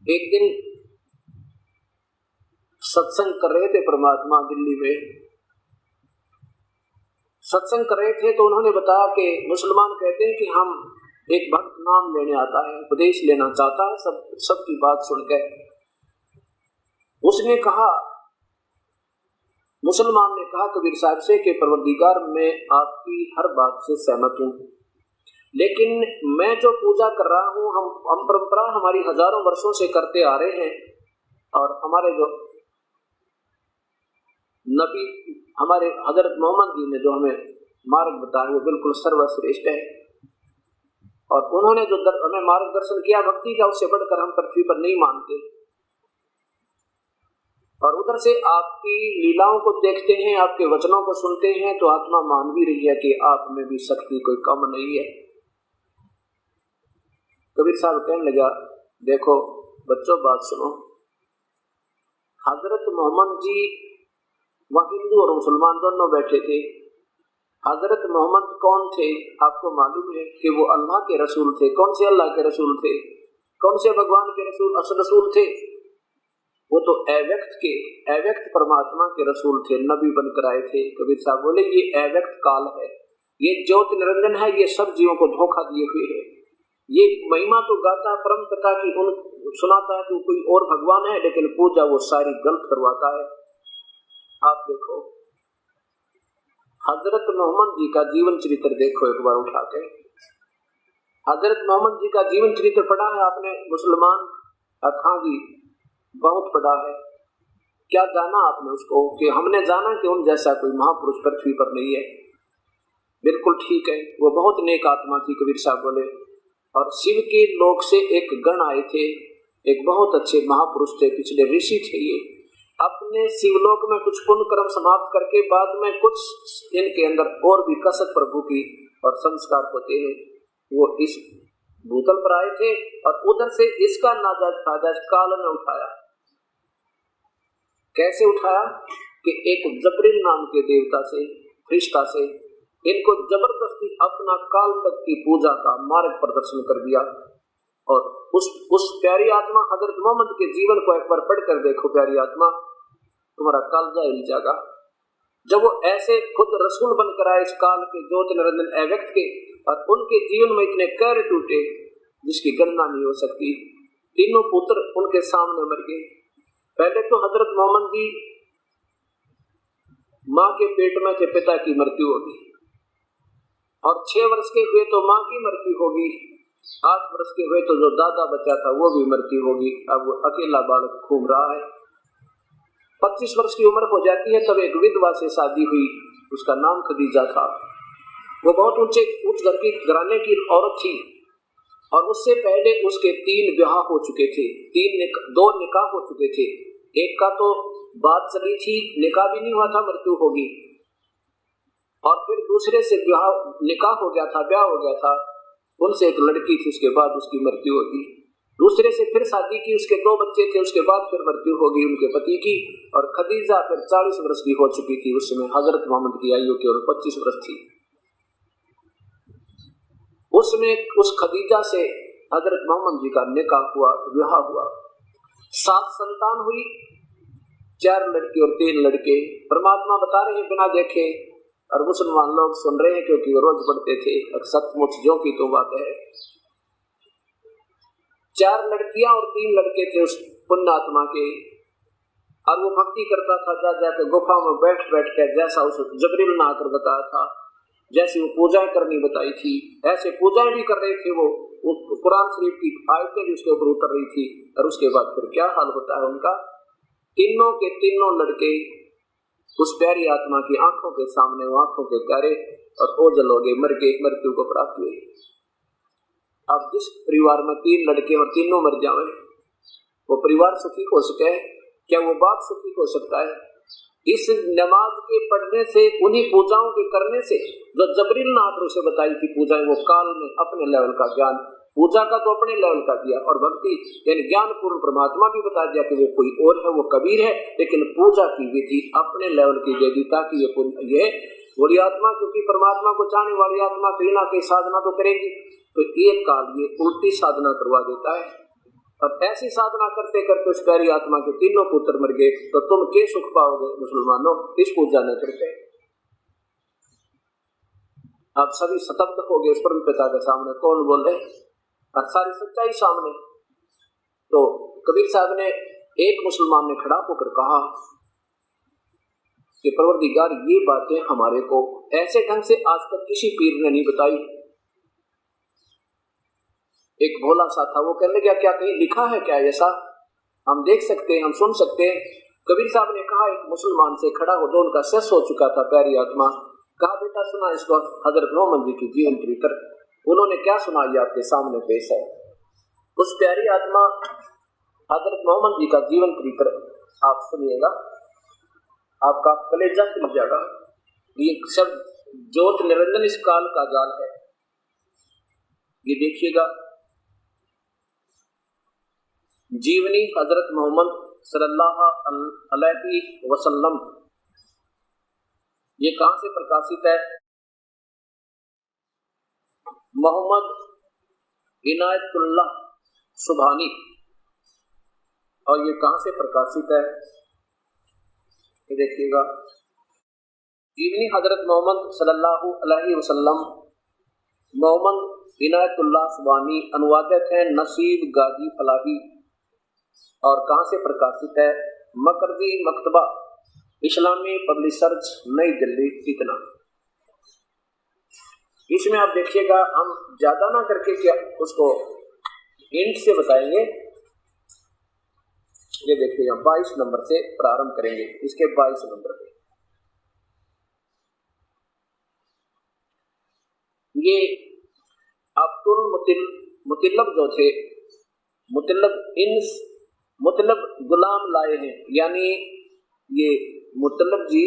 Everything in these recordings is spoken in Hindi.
एक दिन सत्संग कर रहे थे परमात्मा दिल्ली में, सत्संग कर रहे थे तो उन्होंने बताया कि मुसलमान कहते हैं कि हम एक भक्त नाम लेने आता है, उपदेश लेना चाहता है, सबकी बात सुनकर उसने कहा, मुसलमान ने कहा कबीर साहब से कि परवरदिगार मैं आपकी हर बात से सहमत हूँ, लेकिन मैं जो पूजा कर रहा हूँ हम परंपरा हमारी हजारों वर्षों से करते आ रहे हैं, और हमारे जो नबी हमारे हजरत मोहम्मद जी ने जो हमें मार्ग बताया वो बिल्कुल सर्वश्रेष्ठ है, और उन्होंने जो हमें मार्गदर्शन किया भक्ति का, उससे बढ़कर हम पृथ्वी पर नहीं मानते। और उधर से आपकी लीलाओं को देखते हैं, आपके वचनों को सुनते हैं तो आत्मा मान भी रही है कि आप में भी शक्ति कोई कम नहीं है। कबीर साहब कहने लगा, देखो बच्चों बात सुनो, हजरत मोहम्मद जी वह हिंदू और मुसलमान दोनों बैठे थे। हजरत मोहम्मद कौन थे आपको मालूम है कि वो अल्लाह के रसूल थे। कौन से अल्लाह के रसूल थे? कौन से भगवान के रसूल असल रसूल थे? वो तो अव्यक्त परमात्मा के रसूल थे, नबी बनकर आए थे। कबीर साहब बोले ये अव्यक्त काल है, ये ज्योति निरंजन है, ये सब जीवों को धोखा दिए हुए है। ये महिमा तो गाता परम पिता की, उन सुनाता है कि कोई और भगवान है, लेकिन पूजा वो सारी गलत करवाता है। आप देखो हजरत मोहम्मद जी का जीवन चरित्र देखो एक बार उठा के। हजरत मोहम्मद जी का जीवन चरित्र पढ़ा है आपने मुसलमान? हाँ जी, बहुत पढ़ा है। क्या जाना आपने उसको? कि हमने जाना कि उन जैसा कोई महापुरुष पृथ्वी पर नहीं है। बिल्कुल ठीक है, वो बहुत नेक आत्मा थी, कबीर साहब बोले। और शिव के लोक से एक गण आए थे, एक बहुत अच्छे महापुरुष थे, पिछले ऋषि थे। ये अपने शिवलोक में कुछ पुण्य कर्म समाप्त करके बाद में कुछ इनके अंदर और भी कसक प्रभु की और संस्कार होते हैं, वो इस भूतल पर आए थे और उधर से इसका नाजायज फायदा काल में उठाया। कैसे उठाया? कि एक जबरील नाम के देवता से, फरिश्ता से इनको जबरदस्ती अपना काल तक की पूजा का मार्ग प्रदर्शन कर दिया। और उस प्यारी आत्मा हजरत मोहम्मद के जीवन को एक बार पढ़कर देखो प्यारी आत्मा, तुम्हारा कालजा हिल जाएगा। जब वो ऐसे खुद रसूल बनकर आए इस काल के ज्योति निरंजन अव्यक्त के, और उनके जीवन में इतने कैर टूटे जिसकी गणना नहीं हो सकती। तीनों पुत्र उनके सामने मर गए। पहले तो हजरत मोहम्मद जी माँ के पेट में थे, पिता की मृत्यु होगी, और 6 वर्ष के हुए तो माँ की मृत्यु होगी, 8 वर्ष के हुए तो जो दादा बचा था वो भी मृत्यु होगी। अब वो अकेला बालक घूम रहा है। 25 वर्ष की उम्र हो जाती है तब एक विधवा से शादी हुई, उसका नाम खदीजा था। वो बहुत उच्च घर की घराने की औरत थी, और उससे पहले उसके 3 ब्याह हो चुके थे, 2 निकाह हो चुके थे। एक का तो बात चली थी, निकाह भी नहीं हुआ था, मृत्यु होगी। और फिर दूसरे से निकाह हो गया था, ब्याह हो गया था, उनसे एक लड़की थी, उसके बाद उसकी मृत्यु होगी। दूसरे से फिर शादी की, उसके 2 बच्चे थे, उसके बाद फिर मृत्यु होगी उनके पति की। और खदीजा फिर 40 वर्ष की हो चुकी थी उस समय, हजरत मोहम्मद की आयु केवल 25 वर्ष थी। उसमें उस खदीजा से हजरत मोहम्मद जी का निकाह हुआ, विवाह हुआ, 7 संतान हुई, 4 लड़के और 3 लड़के। परमात्मा बता रहे हैं बिना देखे, और मुसलमान लोग सुन रहे हैं क्योंकि वो रोज पढ़ते थे। सचमुच जो की तो बात है। 4 लड़कियां और 3 लड़के थे उस पुण्यात्मा के, और वो भक्ति करता था, जा जाकर गुफा में बैठ बैठ कर, जैसा उस जबरील ने आकर बताया था, जैसे वो पूजाएं करनी बताई थी, ऐसे पूजाएं भी कर रहे थे। वो कुरान शरीफ की आयतें भी उसके ऊपर उतर रही थी। और उसके बाद फिर क्या हाल होता है उनका? तीनों के तीनों लड़के उस प्यारी आत्मा की आंखों के सामने, वो आंखों के तारे और ओझल हो गए, मर गए, मृत्यु को प्राप्त हुए। अब जिस परिवार में 3 लड़के और तीनों मर जाए, वो परिवार सुखी हो सके? क्या वो बाप सुखी हो सकता है? इस नमाज के पढ़ने से, उन्हीं पूजाओं के करने से जो जबरील ने से बताई थी पूजाएं, वो काल में अपने लेवल का ज्ञान, पूजा का तो अपने लेवल का दिया, और भक्ति यानी ज्ञान पूर्ण परमात्मा भी बता दिया कि वो कोई और है, वो कबीर है, लेकिन पूजा की विधि अपने लेवल की दे दी, ताकि ये बड़ी आत्मा, क्योंकि परमात्मा को चाहने वाली आत्मा कहीं ना कहीं साधना तो करेगी, तो एक काल ये उल्टी साधना करवा देता है। और ऐसी साधना करते करते उस प्यारी आत्मा के तीनों पुत्र मर गए, तो तुम के सुख पाओगे मुसलमानों इस पूजा न करके। अब सभी स्तब्ध हो गए उस परम पिता के सामने, कौन बोले और सारी सच्चाई सामने। तो कबीर साहब ने, एक मुसलमान ने खड़ा होकर कहा कि परवरदिगार ये बातें हमारे को ऐसे ढंग से आज तक किसी पीर ने नहीं बताई। एक भोला सा था, वो कहने लगा क्या कहीं लिखा है क्या ऐसा, हम देख सकते हैं, हम सुन सकते हैं। कबीर साहब ने कहा, एक मुसलमान से खड़ा हो, तो उनका शेष हो चुका था प्यारी आत्मा। कहा बेटा सुना इसको हजरत मोहम्मद जी की जीवन चरित्र, उन्होंने क्या सुनाई आपके सामने पेश है। उस प्यारी आत्मा हजरत मोहम्मद जी का जीवन चरित्र आप सुनिएगा, आपका कलेजा खुल जाएगा। ये सब ज्योत निरंजन इस काल का जाल है, ये देखिएगा। जीवनी हजरत मोहम्मद सल्लल्लाहु अलैहि वसल्लम, ये कहां से प्रकाशित है। मोहम्मद इनायतुल्लाह सुभानी, और ये कहां से प्रकाशित है ये देखिएगा। जीवनी हजरत मोहम्मद सल्लल्लाहु अलैहि वसल्लम, मोहम्मद इनायतुल्लाह सुभानी, अनुवादक है नसीब गाजी फलाही, और कहां से प्रकाशित है। मकरदी मकतबा, इस्लामी पब्लिशर्स, नई दिल्ली, इतना। इसमें आप देखिएगा, हम ज्यादा ना करके क्या उसको इंट से बताएंगे। ये देखिएगा 22 नंबर से प्रारंभ करेंगे, इसके 22 नंबर पे ये अब्दुल मुतल्लब जो थे, मुतल्लब गुलाम लाए हैं, यानी ये मुतल्लब जी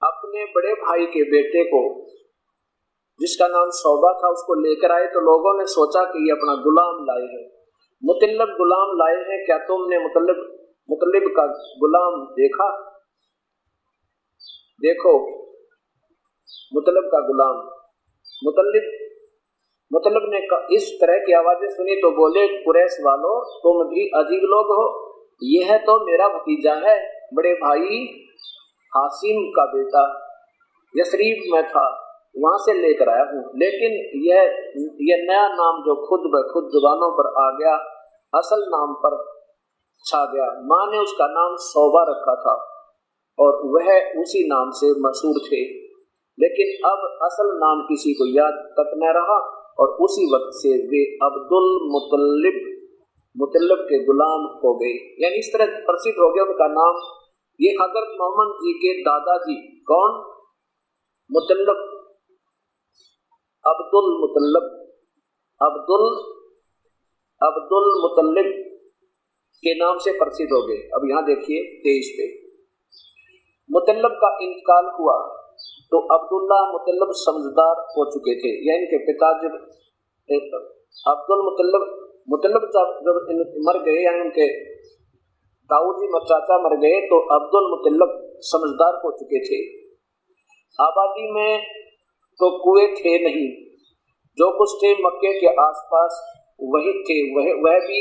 अपने बड़े भाई के बेटे को, जिसका नाम सौबा था, उसको लेकर आए। तो लोगों ने सोचा कि ये अपना गुलाम लाए हैं, मुतल्लब गुलाम लाए हैं। क्या तुमने मुतल्लब का गुलाम देखा? देखो मुतल्लब का गुलाम। मुतल्लब ने इस तरह की आवाजें सुनी तो बोले, कुरैश वालों तुम भी अजीब लोग हो, यह है तो मेरा भतीजा है, बड़े भाई हासिम का बेटा, यसरीफ में था, वहां से लेकर आया हूँ। लेकिन यह नया नाम जो खुद ब खुद जुबानों पर आ गया, असल नाम पर छा गया। माँ ने उसका नाम सौबा रखा था और वह उसी नाम से मशहूर थे, लेकिन अब असल नाम किसी को याद तक न रहा, और उसी वक्त से वे अब्दुल मुतल्लब के गुलाम हो गए, यानी इस तरह प्रसिद्ध हो गया उनका नाम। ये हजरत मोहम्मद जी के दादाजी कौन? मुतल्लब, अब्दुल मुतल्लब के नाम से प्रसिद्ध हो गए। अब यहाँ देखिए 23 पे, मुतल्लब का इंतकाल हुआ तो अब्दुल्ला मुतल्लब समझदार हो चुके थे, या इनके पिता जब अब्दुल मुतल्लब जब मर गए, यानी उनके ताऊजी चाचा मर गए, तो अब्दुल मुतल्लब समझदार हो चुके थे। आबादी में तो कुएं थे नहीं, जो कुछ थे मक्के के आसपास वही थे, वह भी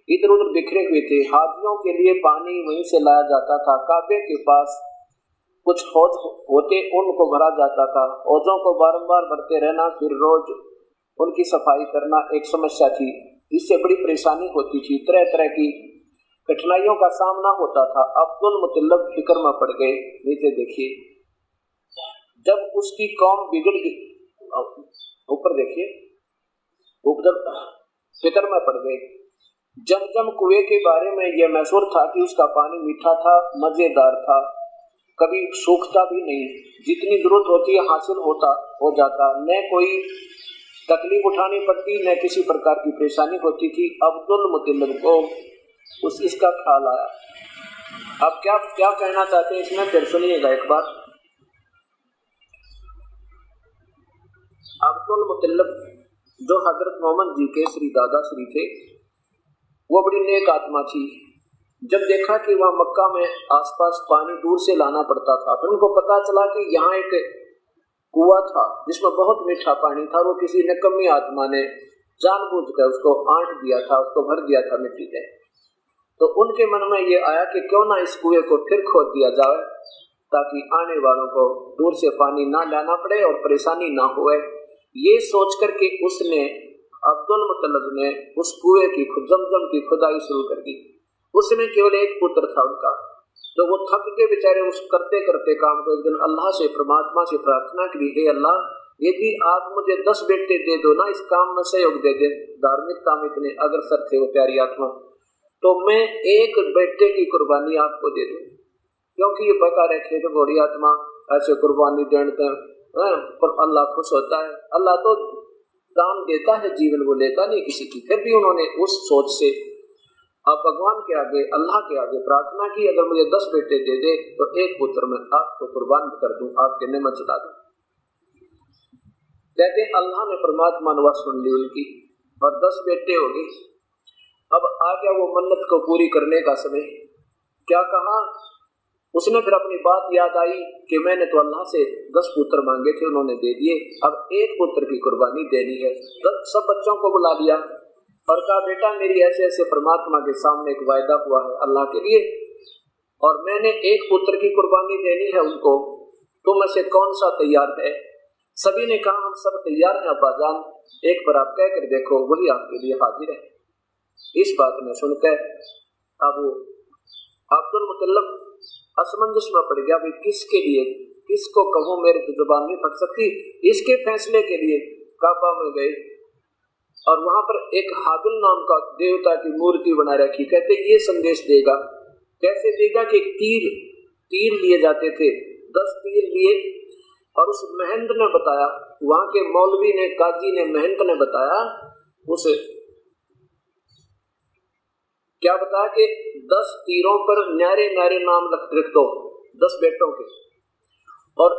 इधर उधर बिखरे हुए थे। हाजियों के लिए पानी वहीं से लाया जाता था। काबे के पास कुछ हौज होते, उनको भरा जाता था। हौजों को बारंबार भरते रहना, फिर रोज उनकी सफाई करना एक समस्या थी। इससे बड़ी परेशानी होती थी, तरह तरह की कठिनाइयों का सामना होता था। अब्दुल मुतल्लब फिक्र में पड़ गए। नीचे देखिए, जब उसकी कौम बिगड़ गई, ऊपर देखिए, जब फिक्र में पड़ गए। जमजम कुएं के बारे में यह मशहूर था कि उसका पानी मीठा था, मजेदार था, कभी सूखता भी नहीं, जितनी जरूरत होती है हासिल हो जाता, न कोई तकलीफ उठानी पड़ती, न किसी प्रकार की परेशानी होती थी। अब्दुल मुतल्लब को इसका ख्याल आया। अब क्या कहना चाहते हैं इसमें, फिर सुनिएगा एक बार। अब्दुल मुतल्लब जो हजरत मोहम्मद जी के श्री दादा श्री थे, वो बड़ी नेक आत्मा थी। जब देखा कि वहाँ मक्का में आसपास पानी दूर से लाना पड़ता था, फिर उनको पता चला कि यहाँ एक कुआं था जिसमें बहुत मीठा पानी था। वो किसी निकम्मी आत्मा ने जानबूझकर उसको आंट दिया था, उसको भर दिया था मिट्टी से। तो उनके मन में ये आया कि क्यों ना इस कुएं को फिर खोद दिया जाए, ताकि आने वालों को दूर से पानी ना लाना पड़े और परेशानी ना होए। ये सोच करके उसने, अब्दुल मुत्तलिब ने उस कुएं की, जमजम की खुदाई शुरू कर दी। उसमें केवल एक पुत्र था उनका, तो वो थक के बेचारे उस करते करते काम को एक दिन अल्लाह से, परमात्मा से प्रार्थना करी, हे अल्लाह, यदि आप मुझे 10 बेटे दे दो ना, इस काम में सहयोग दे दे, धार्मिकता में इतने अग्रसर थे वो प्यारी आत्मा, तो मैं एक बेटे की कुर्बानी आपको दे दूं, क्योंकि ये बता रखे थे बड़ी आत्मा ऐसे कुर्बानी देते हैं पर अल्लाह खुश होता है। अल्लाह तो दान देता है जीवन, वो लेता नहीं किसी की। फिर भी उन्होंने उस सोच से अब भगवान के आगे, अल्लाह के आगे प्रार्थना की, अगर मुझे 10 बेटे दे दे तो एक पुत्र मैं आपको कुर्बान कर दूं, आपके नेमत चला दूं। कहते अल्लाह ने, परमात्मा ने सुन ली उनकी और 10 बेटे हो गए। अब आ गया वो मन्नत को पूरी करने का समय। क्या कहा उसने? फिर अपनी बात याद आई कि मैंने तो अल्लाह से 10 पुत्र मांगे थे, उन्होंने दे दिए, अब एक पुत्र की कुर्बानी देनी है। सब बच्चों को बुला लिया और कहा, बेटा मेरी ऐसे ऐसे परमात्मा के सामने एक वायदा हुआ है अल्लाह के लिए, और मैंने एक पुत्र की कुर्बानी देनी है उनको, तुम में से कौन सा तैयार है? सभी ने कहा, हम सब तैयार हैं अब्बाजान, एक बार आप कह कर देखो, वही आपके लिए हाजिर है। इस बात ने सुनकर अब अब्दुल मुत्तलिब असमंजस में पड़ गया, भाई किसके लिए, किसको कहूं, मेरी तो जुबान नहीं फट सकती। इसके फैसले के लिए काबा में गए और वहां पर एक हाबिल नाम का देवता की मूर्ति बना रखी। कहते ये संदेश देगा। कैसे देगा कि तीर लिए जाते थे, 10 तीर लिए, और उस महंत ने बताया, वहां के मौलवी ने, काजी ने, महंत ने बताया, उसे क्या बताया कि 10 तीरों पर न्यारे न्यारे नाम लिख दो 10 बेटों के। और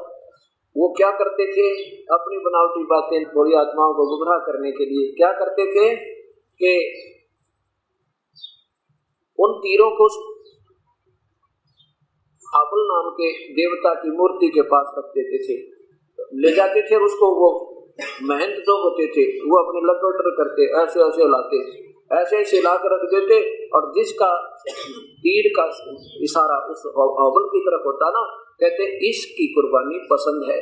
वो क्या करते थे, अपनी बनावटी बातें थोड़ी आत्माओं को गुमराह करने के लिए क्या करते थे कि उन तीरों को हाबुल नाम के देवता की मूर्ति के पास रख देते थे, ले जाते थे। उसको वो महंत जो होते थे वो अपने लटोटर करते, ऐसे ऐसे लाते, ऐसे ऐसे ला कर रख देते, और जिसका तीर का इशारा उस हाबुल की तरफ होता ना, कहते इसकी कुर्बानी पसंद है।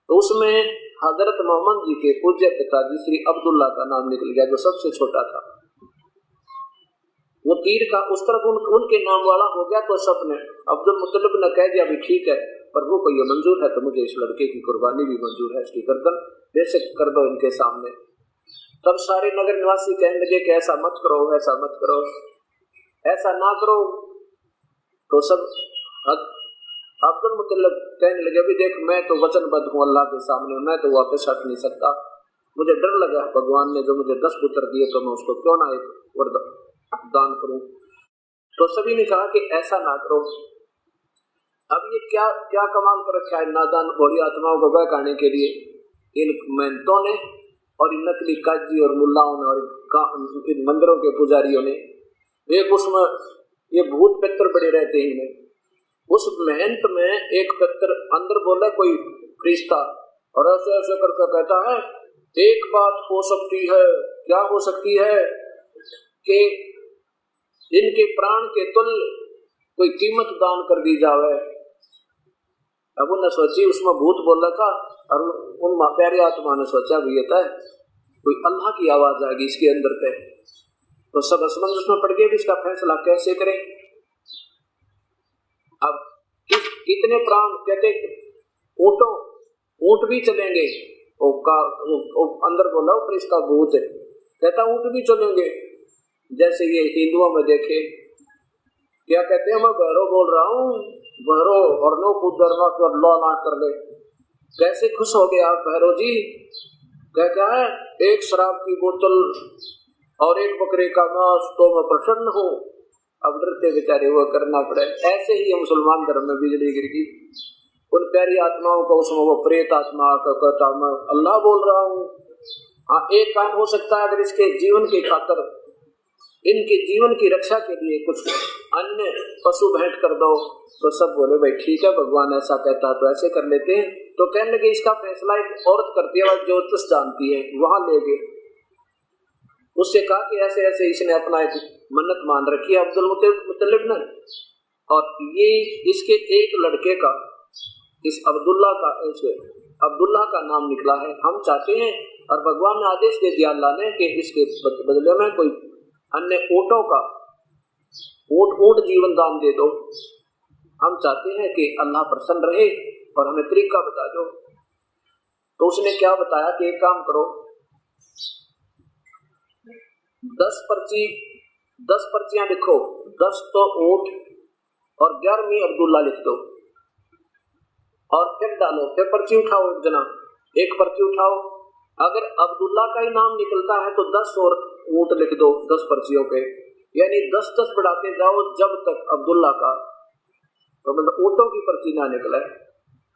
तो उसमें हजरत मोहम्मद जी के पूज्य पिताजी श्री अब्दुल्ला का नाम निकल गया, जो सबसे छोटा था। वो तीर का उस तरफ उनके नाम वाला हो गया। तो सबने, अब्दुल मुत्तलिब ने कह दिया भी ठीक है, प्रभु को ये मंजूर है तो मुझे इस लड़के की कुर्बानी भी मंजूर है, इसकी गर्दन बेशक कर दो इनके सामने। तब सारे नगर निवासी कहने लगे कि ऐसा मत करो, ऐसा मत करो, ऐसा ना करो। तो सब अब्दुल मुत्तलिब कहने लगे, भी देख मैं तो वचनबद्ध हूँ अल्लाह के सामने, मैं तो वापस हट नहीं सकता, मुझे डर लगा भगवान ने जो मुझे 10 पुत्र दिए तो मैं उसको क्यों ना एक दान करूं। तो सभी ने कहा कि ऐसा ना करो। अब ये क्या क्या कमाल कर रखा है नादान भोली आत्माओं को बहकाने के लिए इन मेहनतों ने और इन नकली काजी और मुल्लाओं ने और इन मंदिरों के पुजारियों ने। एक उसमें ये भूत पितर बड़े रहते हैं, उस मेहनत में एक पितर अंदर बोला कोई फरिश्ता, और ऐसे ऐसे करके कहता है एक बात हो सकती है, क्या हो सकती है कि इनके प्राण के तुल्य कोई कीमत दान कर दी जावे। अब उन्हें सोची, उसमें भूत बोल रहा था, और उन प्यारी आत्मा ने सोचा भी ये था कोई अल्लाह की आवाज आएगी इसके अंदर पे। तो सब असमंजस में पड़ गए भी इसका फैसला कैसे करें। अब कितने प्राण, कहते ऊंट भी चलेंगे, वो अंदर बोला वो फरिश्ता भूत है, कहता ऊंट भी चलेंगे। जैसे ये हिंदुओं में देखे क्या कहते हैं, मैं बहरो बोल रहा हूँ, बहरो और नो कुदरना तो अल्लाह ना कर ले। कैसे खुश हो गए आप भैरव जी। कहता है एक शराब की बोतल और एक बकरे का मांस तो मैं प्रसन्न हूँ। अब डरते बेचारे वो करना पड़े। ऐसे ही मुसलमान धर्म में बिजली गिर गई, उन प्यारी आत्माओं को उसमें वो प्रेत आत्मा का कहता मैं अल्लाह बोल रहा हूँ। हाँ एक काम हो सकता है, अगर इसके जीवन की खातर, इनके जीवन की रक्षा के लिए कुछ अन्य पशु भेंट कर दो। तो सब बोले भाई ठीक है, भगवान ऐसा कहता तो ऐसे कर लेते हैं। तो कहने लगे इसका फैसला एक औरत करती है, ज्योतिष जानती है, वहां ले गए। उससे कहा कि ऐसे ऐसे इसने अपना एक मन्नत मान रखी है अब्दुल मुत्तलिब ने, और ये इसके एक लड़के का, इस अब्दुल्ला का नाम निकला है। हम चाहते हैं, और भगवान ने आदेश दे दिया अल्लाह ने कि इसके बदले में कोई अन्य ऊँटों का ऊँट जीवन दान दे दो। हम चाहते हैं कि अल्लाह प्रसन्न रहे और हमें तरीका बता दो। तो उसने क्या बताया कि एक काम करो, 10 पर्चियां लिखो, 10 तो ऊँट और 11वीं अब्दुल्ला लिख दो, और फिर डालो। फिर पर्ची उठाओ, एक पर्ची उठाओ। अगर अब्दुल्ला का ही नाम निकलता है तो 10 और ऊँट लिख दो 10 पर्चियों पे, यानी 10-10 बढ़ाते जाओ जब तक अब्दुल्ला का, तो मतलब ऊँटों की पर्ची ना निकले।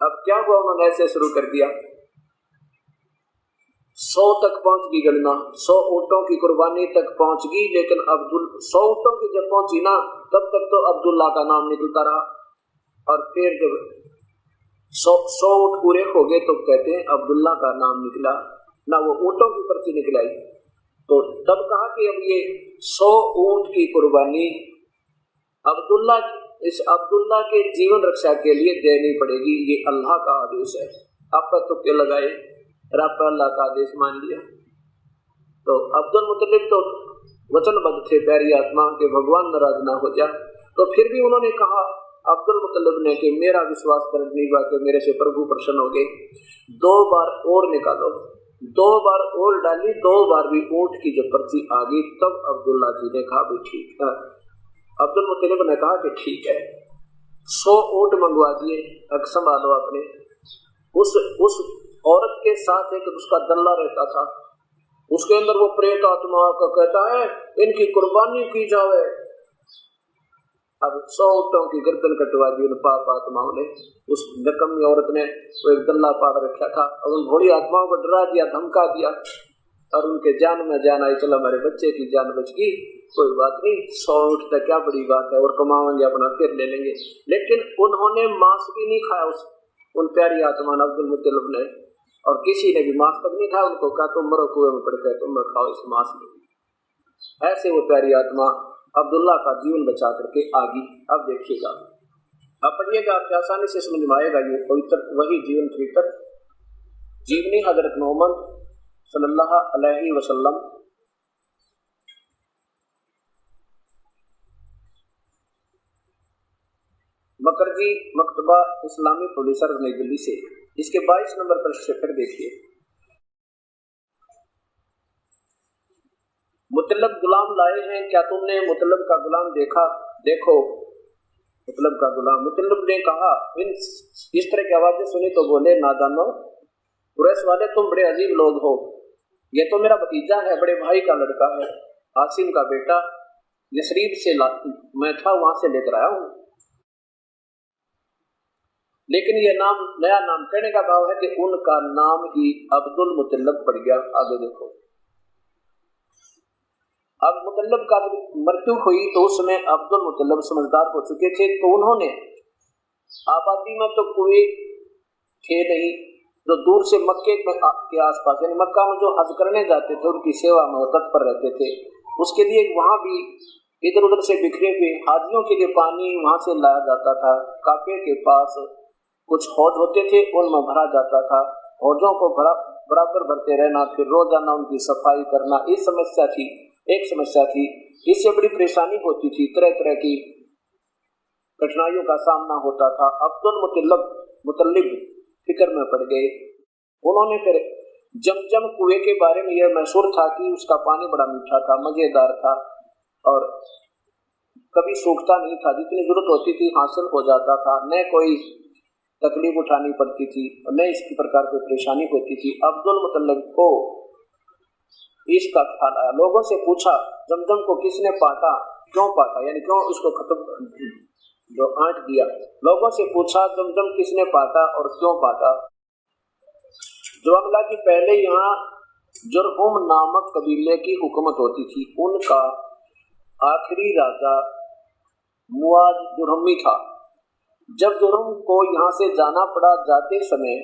अब क्या हुआ, उन्होंने ऐसे शुरू कर दिया, 100 तक पहुंच गई गणना, 100 ऊँटों की कुर्बानी तक पहुंच गई। लेकिन 100 ऊँटों की जब पहुंची ना, तब तक तो अब्दुल्ला का नाम निकलता रहा। और फिर जब 100 ऊँट पूरे हो गए तो कहते हैं अब्दुल्ला का नाम निकला ना, वो ऊँटों की पर्ची निकलाई। तो तब कहा कि अब ये 100 ऊँट की कुर्बानी इस अब्दुल्ला के जीवन रक्षा के लिए देनी पड़ेगी, ये अल्लाह का आदेश है। आप पर तुक्के लगाए, आप अल्लाह का आदेश मान लिया। तो अब्दुल मुत्तलिब तो वचनबद्ध थे प्यारी आत्मा के भगवान नाराज ना हो जाए। तो फिर भी उन्होंने कहा अब्दुल मुत्तलिब ने कि मेरा विश्वास करने का कि मेरे से प्रभु प्रसन्न हो गए, 2 बार और निकालो। 2 बार और डाली, 2 बार भी ऊँट की जब पर्ची आ गई, तब अब्दुल्ला जी ने कहा भी ठीक है। अब्दुल मुत्तलिब ने कहा कि ठीक है, 100 ऊँट मंगवा दिए, अब संभालो अपने। उस औरत के साथ एक उसका दल्ला रहता था, उसके अंदर वो प्रेत आत्मा का कहता है इनकी कुर्बानी की जावे। अब 100 ऊँटों की गर्दन कटवा दी उन पाप आत्माओं ने। उस नकम्मी औरत ने वो एक दल्ला पाड़ रखा था और उन भोली आत्माओं को डरा दिया, धमका दिया, और उनके जान में जान आई। चलो हमारे बच्चे की जान बच गई, कोई बात नहीं, 100 ऊँट तक क्या बड़ी बात है, और कमाएंगे अपना फिर ले लेंगे। लेकिन उन्होंने मांस भी नहीं खाया उन प्यारी आत्मा अब्दुल मुत्तलिब ने, और किसी ने भी मांस तक नहीं खाया। उनको कहा तुम मरो कुएं में पड़ गए, तुम खाओ इस मांस में। ऐसे वो प्यारी आत्मा अब्दुल्ला का जीवन बचा करके आ गई। अब देखिएगा, अब पढ़िएगा, आपको आसानी से समझ में आएगा। ये पवित्र वही जीवन चरित्र जीवनी हजरत मोहम्मद सल्लल्लाहु अलैहि वसल्लम। मकरजी मकतबा इस्लामी प्रोड्यूसर नई दिल्ली से, इसके 22 नंबर पर फिर देखिए। मुतल्लब गुलाम लाए हैं, क्या तुमने मुतल्लब का गुलाम देखा? देखो मुतल्लब का गुलाम। मुतल्लब ने कहा, इस तरह की आवाजें सुनी तो बोले नादानो, कुरैश वाले तुम बड़े अजीब लोग हो, ये तो मेरा भतीजा है, बड़े भाई का लड़का है, आसिम का बेटा, यसरीब से मैं था वहां से लेकर आया हूँ। लेकिन ये नाम नया नाम कहने का भाव है कि उनका नाम ही अब्दुल मुतल्लब पड़ गया। आगे देखो, अब मुतल्लब का मृत्यु हुई तो उसमें अब्दुल मुतल्लब समझदार हो चुके थे, तो उन्होंने आबादी में तो कुएं थे नहीं, जो दूर से मक्के के आसपास यानी मक्का में जो हज करने जाते थे उनकी सेवा में तत्पर रहते थे, उसके लिए वहां भी इधर उधर से बिखरे हुए हाजियों के लिए पानी वहां से लाया जाता था। काबे के पास कुछ हौज होते थे, उनमें भरा जाता था। हौजों को बराबर भरते रहना, फिर रोजाना उनकी सफाई करना, इस समस्या थी, एक समस्या थी। इससे बड़ी परेशानी होती थी, तरह तरह की कठिनाइयों का सामना होता था। अब्दुल मुतल्लिब फिक्र में पड़ गए। उन्होंने फिर जमजम कुएं के बारे में यह महसूर था कि उसका पानी बड़ा मीठा था, मजेदार था और कभी सूखता नहीं था, जितनी जरूरत होती थी हासिल हो जाता था, न कोई तकलीफ उठानी पड़ती थी, न इस प्रकार की परेशानी होती थी। अब्दुल मुतल्लिब को इसका ख्याल आया। लोगों से पूछा जमजम को किसने पाटा, क्यों पाटा, यानी क्यों उसको खत्म जो आंट दिया। लोगों से पूछा जमजम किसने पाटा और क्यों पाटा। जवाब मिला कि पहले यहाँ जुरहुम नामक कबीले की हुकूमत होती थी, उनका आखिरी राजा मुआज जुरहुमी था। जब जुरहुम को यहाँ से जाना पड़ा, जाते समय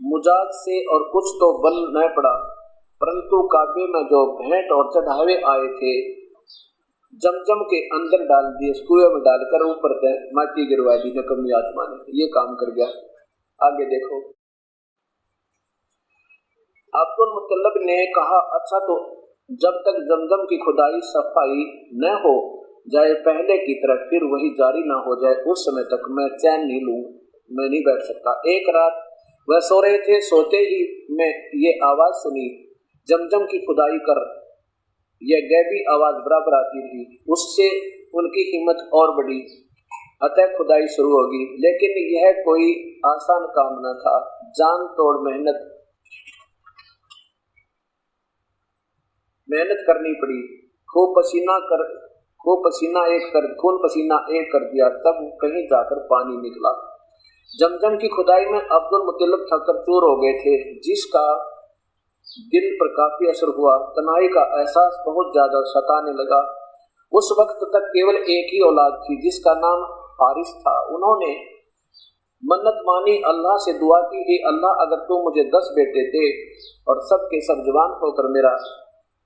मुजाद से और कुछ तो बल न पड़ा, परंतु काबे में जो भेंट और चढ़ावे आए थे जमजम के अंदर डाल दिए, कुएं में डालकर ऊपर से माटी गिरवा दी नकम्मी आत्मा ने। ये काम कर गया। आगे देखो, अब्दुल मुतल्लिब ने कहा, अच्छा तो जब तक जमजम की खुदाई सफाई न हो जाए पहले की तरह, फिर वही जारी ना हो जाए, उस समय तक मैं चैन नहीं लूं, मैं नहीं बैठ सकता। एक रात वह सो रहे थे, सोते ही मैं ये आवाज सुनी, जमजम की खुदाई कर। यह गैबी आवाज बराबर आती रही, उससे उनकी हिम्मत और बढ़ी, अतः खुदाई शुरू होगी। लेकिन यह कोई आसान काम न था, जान तोड़ मेहनत करनी पड़ी। खून पसीना एक कर दिया, तब कहीं जाकर पानी निकला। जमजम की खुदाई में अब्दुल मुतल्लिब थककर चूर हो गए थे, जिसका दिल पर काफी असर हुआ। तन्हाई का एहसास बहुत ज्यादा सताने लगा। उस वक्त तक केवल एक ही औलाद थी, जिसका नाम हारिस था। उन्होंने मन्नत मानी, अल्लाह से दुआ की, हे अल्लाह, अगर तू मुझे 10 बेटे दे और सब के सब जवान होकर मेरा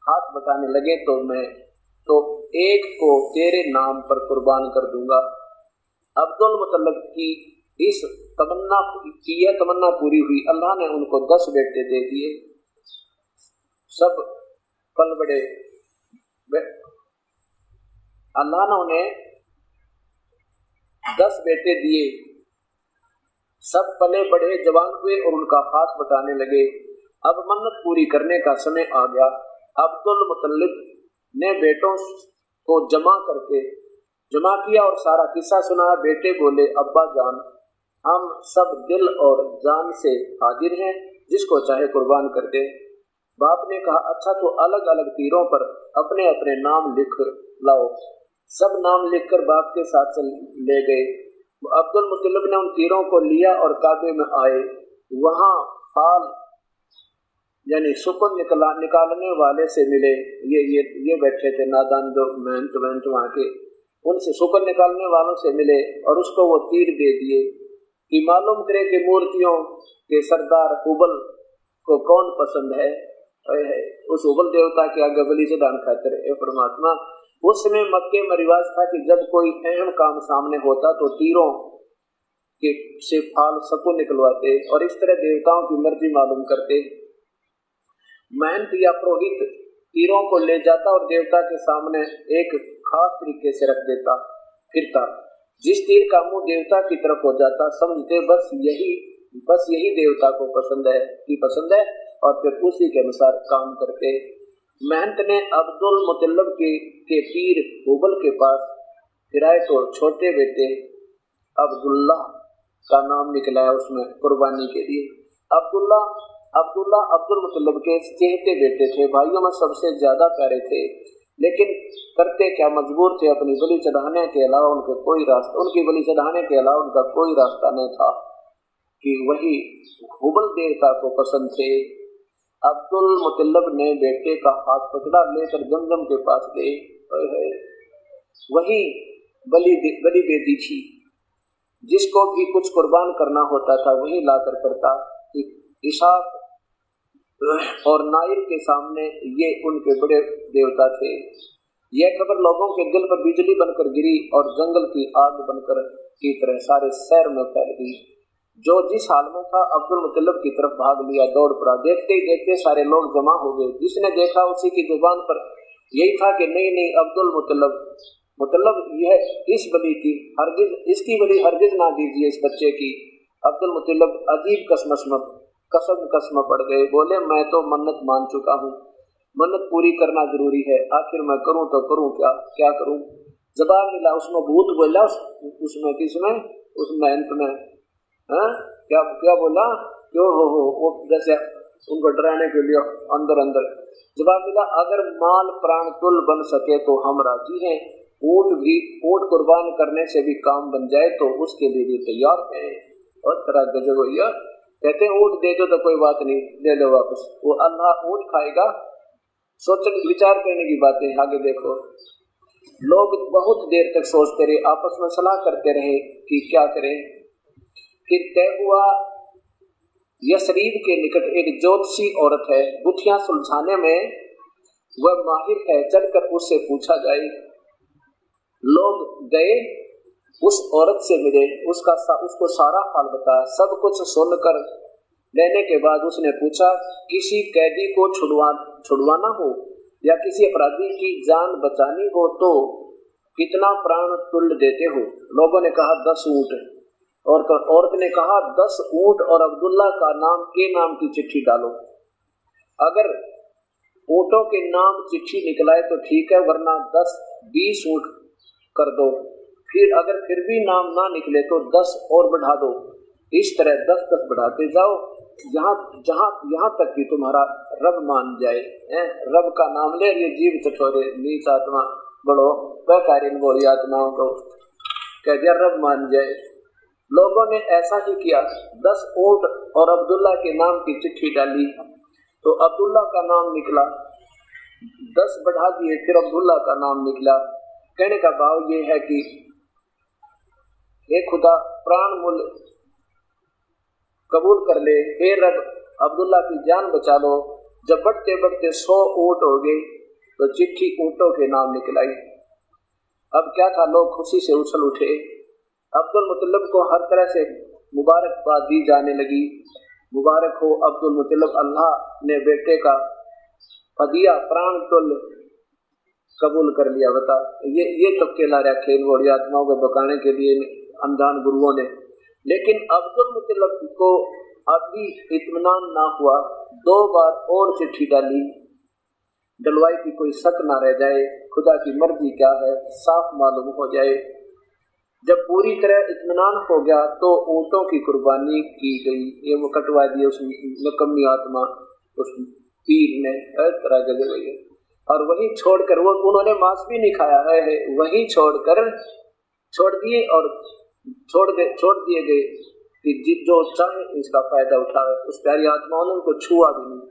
हाथ बटाने लगे तो मैं तो एक को तेरे नाम पर कुर्बान कर दूंगा। अब्दुल मुतल्लिब की इस तमन्ना पूरी हुई। अल्लाह ने उनको 10 बेटे दे दिए। सब पल बड़े, अल्लाह ने उन्हें 10 बेटे दिए। सब पले बढ़े, जवान हुए और उनका हाथ बटाने लगे। अब मन्नत पूरी करने का समय आ गया। अब्दुल मुतल्लिब ने बेटों को जमा किया और सारा किस्सा सुनाया। बेटे बोले, अब्बा जान, हम सब दिल और जान से हाजिर हैं, जिसको चाहे कुर्बान कर दे। बाप ने कहा, अच्छा तो अलग अलग तीरों पर अपने अपने नाम लिख लाओ। सब नाम लिखकर बाप के साथ ले गए। अब्दुल मुतल्लिब ने उन तीरों को लिया और काबे में आए। वहां फाल यानी सुकून निकालने वाले से मिले। ये बैठे थे नादान जो मेहनत वहां के, उनसे सुकून निकालने वालों से मिले और उसको वो तीर दे दिए कि मालूम करे कि मूर्तियों के सरदार हुबल को कौन पसंद है। उस हुबल देवता के आगे बलि चढ़ाने खातिर ए परमात्मा। उस समय मक्के में रिवाज था कि जब कोई अहम काम सामने होता तो तीरों के से फाल सुकून निकलवाते और इस तरह देवताओं की मर्जी मालूम करते। महंत या पुरोहित तीरों को ले जाता और देवता के सामने एक खास तरीके से रख देता, फिरता। जिस तीर का मुंह देवता की तरफ हो जाता, समझते बस यही देवता को पसंद है और फिर उसी के अनुसार काम करते। महंत ने अब्दुल मुतल्लिब के तीर हुबल के पास फिराए तो छोटे बेटे अब्दुल्ला का नाम निकला उसमें कुर्बानी के लिए। अब्दुल्ला अब्दुल मुतल्लिब के चहेते बेटे थे, भाइयों में सबसे ज्यादा प्यारे थे, लेकिन करते क्या, मजबूर थे। अपनी बलि चढ़ाने के अलावा उनकी बलि चढ़ाने के अलावा उनका कोई रास्ता नहीं था कि वही हुबल देवता को पसंद थे। अब्दुल मुतल्लिब ने बेटे का हाथ पकड़ा, लेकर जमजम के पास गए। वही बलि बेदी थी, जिसको भी कुछ कुर्बान करना होता था वही लाकर करता। इशाक और नाइर के सामने ये उनके बड़े देवता थे। यह खबर लोगों के दिल पर बिजली बनकर गिरी और जंगल की आग बनकर की तरह सारे शहर में फैल गई। जो जिस हाल में था अब्दुल मुतल्लिब की तरफ भाग लिया, दौड़ पड़ा। देखते ही देखते सारे लोग जमा हो गए। जिसने देखा उसी की जुबान पर यही था कि नहीं अब्दुल मुतल्लिब यह इस बलि की इसकी बलि हरगिज ना दीजिए इस बच्चे की। अब्दुल मुतल्लिब अजीब कसम पड़ गए। बोले, मैं तो मन्नत मान चुका हूँ, मन्नत पूरी करना जरूरी है, आखिर मैं करूँ तो करूँ क्या करूँ। जवाब मिला, उसमें भूत बोला, उसमें किसमें, उस महंत में क्या बोला, क्यों हो वो जैसे उनको डराने के लिए अंदर। जवाब मिला, अगर माल प्राण तुल बन सके तो हम राजी हैं, ऊंट कुर्बान करने से भी काम बन जाए तो उसके लिए भी तैयार है। और तरह गजब भैया कहते हैं, ऊंट दे दो तो कोई बात नहीं, दे दो वापस, वो अल्लाह ऊंट खाएगा। सोचने विचार करने की बातें। आगे देखो, लोग बहुत देर तक सोचते रहे, आपस में सलाह करते रहे कि क्या करें। फिर तय हुआ यशरीब के निकट एक ज्योतिषी औरत है, गुत्थियां सुलझाने में वह माहिर है, चलकर उससे पूछा जाए। लोग गए, उस औरत से मिले, उसको सारा हाल बताया। सब कुछ सुनकर लेने के बाद उसने पूछा, किसी कैदी को छुड़वाना हो या किसी अपराधी की जान बचानी हो तो कितना प्राण तुल्य देते हो? लोगों ने कहा 10 ऊंट। औरत ने कहा 10 ऊंट और अब्दुल्ला का नाम की चिट्ठी डालो। अगर ऊंटों के नाम चिट्ठी निकलाए तो ठीक है, वरना 10-20 ऊंट कर दो। फिर अगर फिर भी नाम ना निकले तो 10 और बढ़ा दो। इस तरह 10-10 बढ़ाते जाओ, यहाँ तक कि तुम्हारा रब मान जाए। रब का नाम ले, ये जीव चटोरे नीच आत्मा बड़ो बेकारी बोली आत्माओं को कह दिया रब मान जाए। लोगों ने ऐसा ही किया, 10 ऊंट और अब्दुल्ला के नाम की चिट्ठी डाली तो अब्दुल्ला का नाम निकला। 10 बढ़ा दिए, फिर अब्दुल्ला का नाम निकला। कहने का भाव ये है कि हे खुदा, प्राण मूल्य कबूल कर ले, हे रब अब्दुल्ला की जान बचा लो। जब बढ़ते बढ़ते 100 ऊंट हो गए तो चिट्ठी ऊंटों के नाम निकलाई। अब क्या था, लोग खुशी से उछल उठे। अब्दुल मुतल्लिब को हर तरह से मुबारकबाद दी जाने लगी। मुबारक हो अब्दुल मुतल्लिब, अल्लाह ने बेटे का फदिया प्राण तुल्य कबूल कर लिया। बता, ये तबके ला रखे इन बड़ी आत्माओं को बकाने के लिए अनजान गुरुओं ने। लेकिन अब्दुल मुतल्लिब को अभी इत्मीनान ना हुआ, 2 बार और चिट्ठी डाली, डलवाई की कोई शक ना रह जाए, खुदा की मर्जी क्या है साफ मालूम हो जाए। जब पूरी तरह इत्मीनान हो गया तो ऊंटों की कुर्बानी की गई। ये वो कटवा दिए उस नकम्मी आत्मा, उस पीर ने तरह जगह गई। और वही छोड़कर वो उन्होंने मांस भी नहीं खाया है, वही छोड़ दिए और छोड़ दिए गए कि जो चाहे इसका फायदा उठावे। उस प्यारी आत्माओं ने उनको छुआ भी नहीं।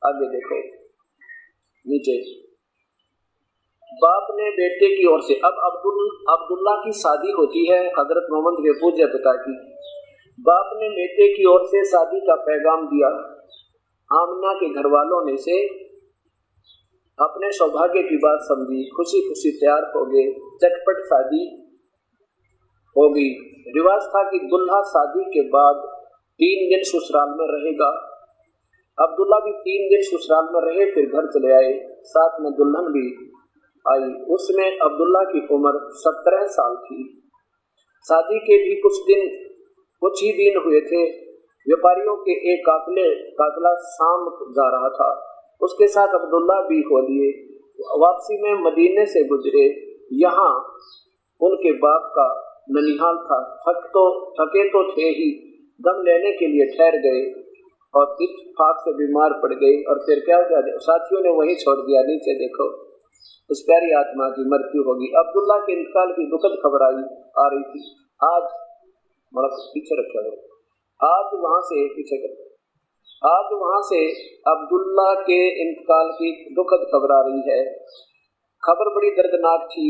आगे देखो नीचे, बाप ने बेटे की ओर से, अब अब्दुल्ला की शादी होती है हजरत मोहम्मद के पूज्य पिता की। बाप ने बेटे की ओर से शादी का पैगाम दिया। आमना के घर वालों ने से अपने सौभाग्य की बात समझी, खुशी खुशी तैयार हो गए, चटपट शादी हो गई। रिवाज था कि दुल्हा शादी के बाद 3 दिन ससुराल में रहेगा। अब्दुल्ला भी 3 दिन ससुराल में रहे, फिर घर चले आए, साथ में दुल्हन भी आई। उसमें अब्दुल्ला की उम्र 17 साल थी। शादी के भी कुछ ही दिन हुए थे। व्यापारियों के एक काफिला शाम जा रहा था, उसके साथ अब्दुल्ला भी हो लिए। वापसी में मदीने से गुजरे। यहाँ उनके बाप का ननिहाल था। थके तो थे ही, दम लेने के लिए ठहर गए और इत्तेफाक से बीमार पड़ गए। और फिर क्या हो गया, साथियों ने वही छोड़ दिया। नीचे देखो, उस प्यारी आत्मा की मृत्यु होगी। अब्दुल्ला के इंतकाल की दुखद खबर आ रही थी। आज पीछे रखा गया, आज वहां से अब्दुल्ला के इंतकाल की दुखद खबर आ रही है। खबर बड़ी दर्दनाक थी।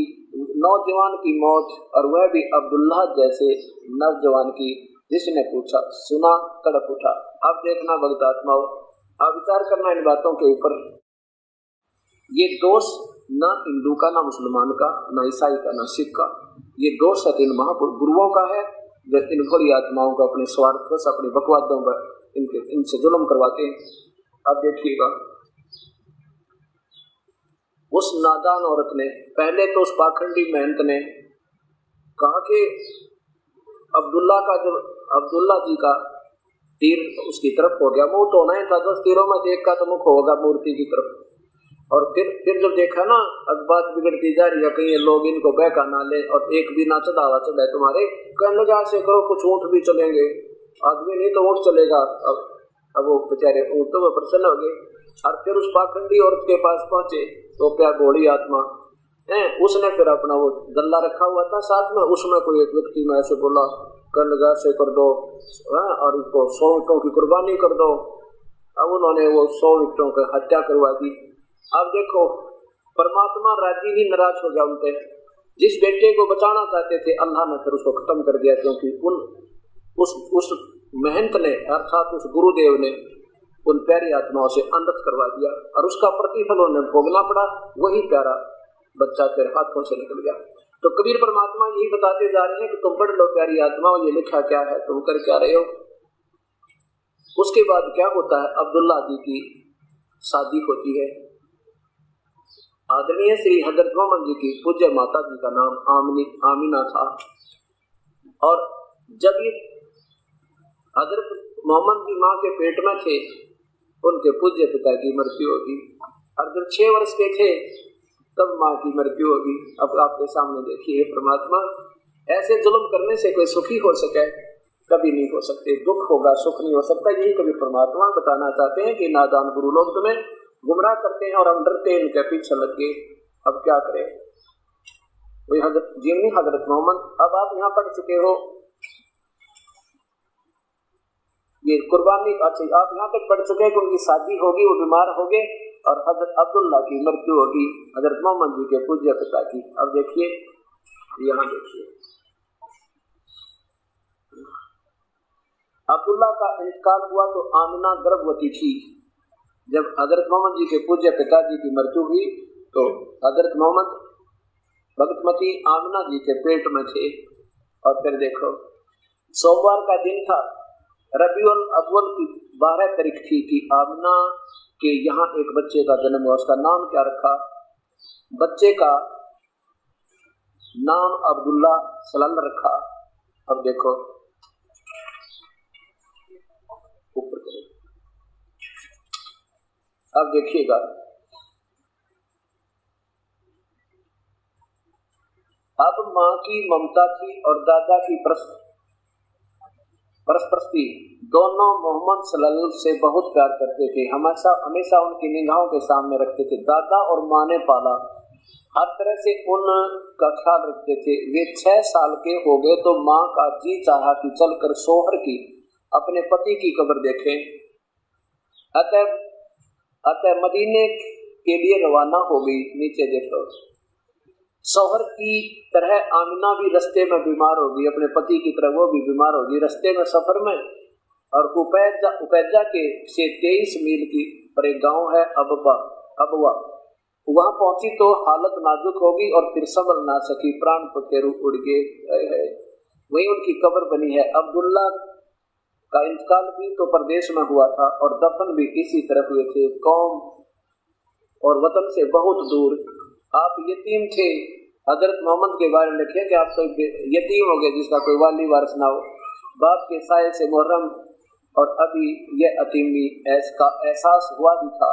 नौजवान की मौत, और वह भी अब्दुल्ला जैसे नौजवान की, जिसने पूछा सुना तड़प उठा। अब देखना भक्त आत्माओं, अब विचार करना इन बातों के ऊपर। ये दोष न हिंदू का, न मुसलमान का, न ईसाई का, न सिख का, ये दोष इन महापुरुषों का है जो इन बड़ी आत्माओं को अपने स्वार्थ से, अपने बकवादों पर इनसे जुल्म करवाते हैं। अब देखिएगा, उस नादान औरत ने पहले तो उस पाखंडी महंत ने कहा कि अब्दुल्ला जी का तीर उसकी तरफ हो गया। मुंह तो नहीं था, 10 तीरों में एक का तो मुख होगा मूर्ति की तरफ। और फिर जब देखा ना अब बात बिगड़ती जा रही है, कहीं लोग इनको बहका ना ले और एक भी ना चढ़ावा चढ़े तुम्हारे, कहने लगा ऐसे करो कुछ ऊँट भी चलेंगे, आदमी नहीं तो ऊँट चलेगा। अब वो बेचारे ऊँटों में प्रसन्न हो गए। और फिर उस पाखंडी औरत के पास पहुंचे तो क्या घोड़ी आत्मा है, उसने फिर अपना वो गल्ला रखा हुआ था साथ में, उसमें कोई एक व्यक्ति में ऐसे बोला, कहने लगा ऐसे कर दो और इसको 100 ईंटों की कुर्बानी कर दो। अब उन्होंने वो 100 ईंटों की हत्या करवा दी। अब देखो, परमात्मा राजी ही नाराज हो गया उनसे। जिस बेटे को बचाना चाहते थे, अल्लाह ने फिर उसको खत्म कर दिया, क्योंकि उस महंत ने अर्थात उस गुरुदेव ने उन प्यारी आत्माओं से अंधत करवा दिया और उसका प्रतिफल उन्हें भोगना पड़ा। वही प्यारा बच्चा तेरे हाथों से निकल गया। तो कबीर परमात्मा यही बताते जा रहे हैं कि तुम पढ़ लो प्यारी आत्माओं, ये लिखा क्या है, तुम कर क्या रहे हो। उसके बाद क्या होता है, अब्दुल्ला जी की शादी होती है। आदरणीय श्री हजरत मोहम्मद जी की पूज्य माता जी का नाम आमिना था। और जब ये हजरत मोहम्मद जी माँ के पेट में थे, उनके पूज्य पिता की मृत्यु होगी। और जब 6 वर्ष के थे तब माँ की मृत्यु होगी। अब आपके सामने देखिए परमात्मा, ऐसे जुल्म करने से कोई सुखी हो सके? कभी नहीं हो सकते। दुख होगा, सुख नहीं हो सकता। यही कभी परमात्मा बताना चाहते हैं कि नादान गुरु लोग तुम्हें गुमराह करते हैं और हम डरते हैं इनके पीछे लग के। अब क्या करें? वही हजरत जिमनी हजरत मोहम्मद, अब आप यहाँ पढ़ चुके हो ये कुर्बानी। अच्छा, आप यहाँ तक पढ़ चुके हैं कि उनकी शादी होगी, वो बीमार हो गए और हजरत अब्दुल्ला की मृत्यु होगी, हजरत मोहम्मद जी के पूज्य पिता की। अब देखिए, यहाँ देखिए, अब्दुल्ला का इंतकाल हुआ तो आमिना गर्भवती थी। जब हजरत मोहम्मद जी के पूज्य पिताजी की मृत्यु हुई तो हजरत मोहम्मद भगतमती आमिना जी के पेट में थे। और फिर देखो, सोमवार का दिन था, रबीउल अव्वल की 12 तारीख थी कि आमिना के यहाँ एक बच्चे का जन्म हुआ। उसका नाम क्या रखा? बच्चे का नाम अब्दुल्ला सल्लल्लाहु रखा। अब देखो ऊपर करो, अब देखिएगा, अब माँ की ममता थी और दादा की परस्परस्ती। दोनों मोहम्मद सल्लल्लाहु से बहुत प्यार करते थे, हमेशा उनकी निगाहों के सामने रखते थे। दादा और माँ ने पाला, हर तरह से उनका ख्याल रखते थे। वे 6 साल के हो गए तो माँ का जी चाहा कि चलकर सोहर की अपने पति की कब्र देखें। अतः मदीने के लिए रवाना हो गई। नीचे देखो, सोहर की तरह आमिना भी रास्ते में बीमार होगी, अपने पति की तरह वो भी बीमार होगी रास्ते में सफर में। और उपैजा के से 23 मील की पर एक गाँव है अबवा, वहां पहुंची तो हालत नाजुक होगी और फिर संभल ना सकी, प्राण पखेरु उड़ गए। वही उनकी कब्र बनी है। अब्दुल्ला का इंतकाल भी तो प्रदेश में हुआ था और दफन भी इसी तरह हुए थे, कौम और वतन से बहुत दूर। आप यतीम थे। हजरत मोहम्मद के बारे में लिखे कि आप तो यतीम हो गए जिसका कोई वाली वारिस ना हो। बाप के साये से मुहर्रम और अभी यह अतीमी का एहसास हुआ भी था।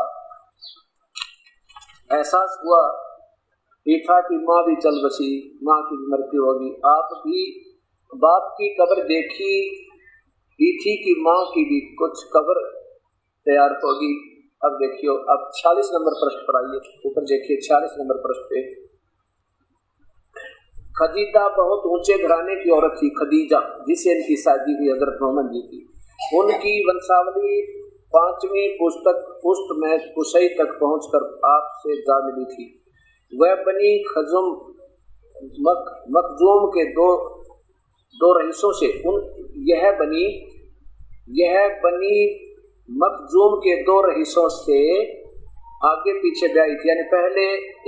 एहसास हुआ ये था कि माँ भी चल बसी, माँ की भी मृत्यु होगी। आप भी बाप की कब्र देखी भी थी कि माँ की भी कुछ कब्र तैयार होगी। अब देखियो, अब 46 नंबर पृष्ठ पर आइए, ऊपर देखिए 46 नंबर पृष्ठ पे। खदीजा बहुत ऊंचे घराने की औरत थी, खदीजा जिसे इनकी शादी हुई हजरत मोहम्मद जी की। उनकी वंशावली 5वीं पुष्ट में कुशई तक पहुंचकर आपसे जा मिली थी। वह बनी मखजूम के दो रईसों से यह बनी मखजूम के 2 रईसों से आगे पीछे ब्याही थी, यानी पहले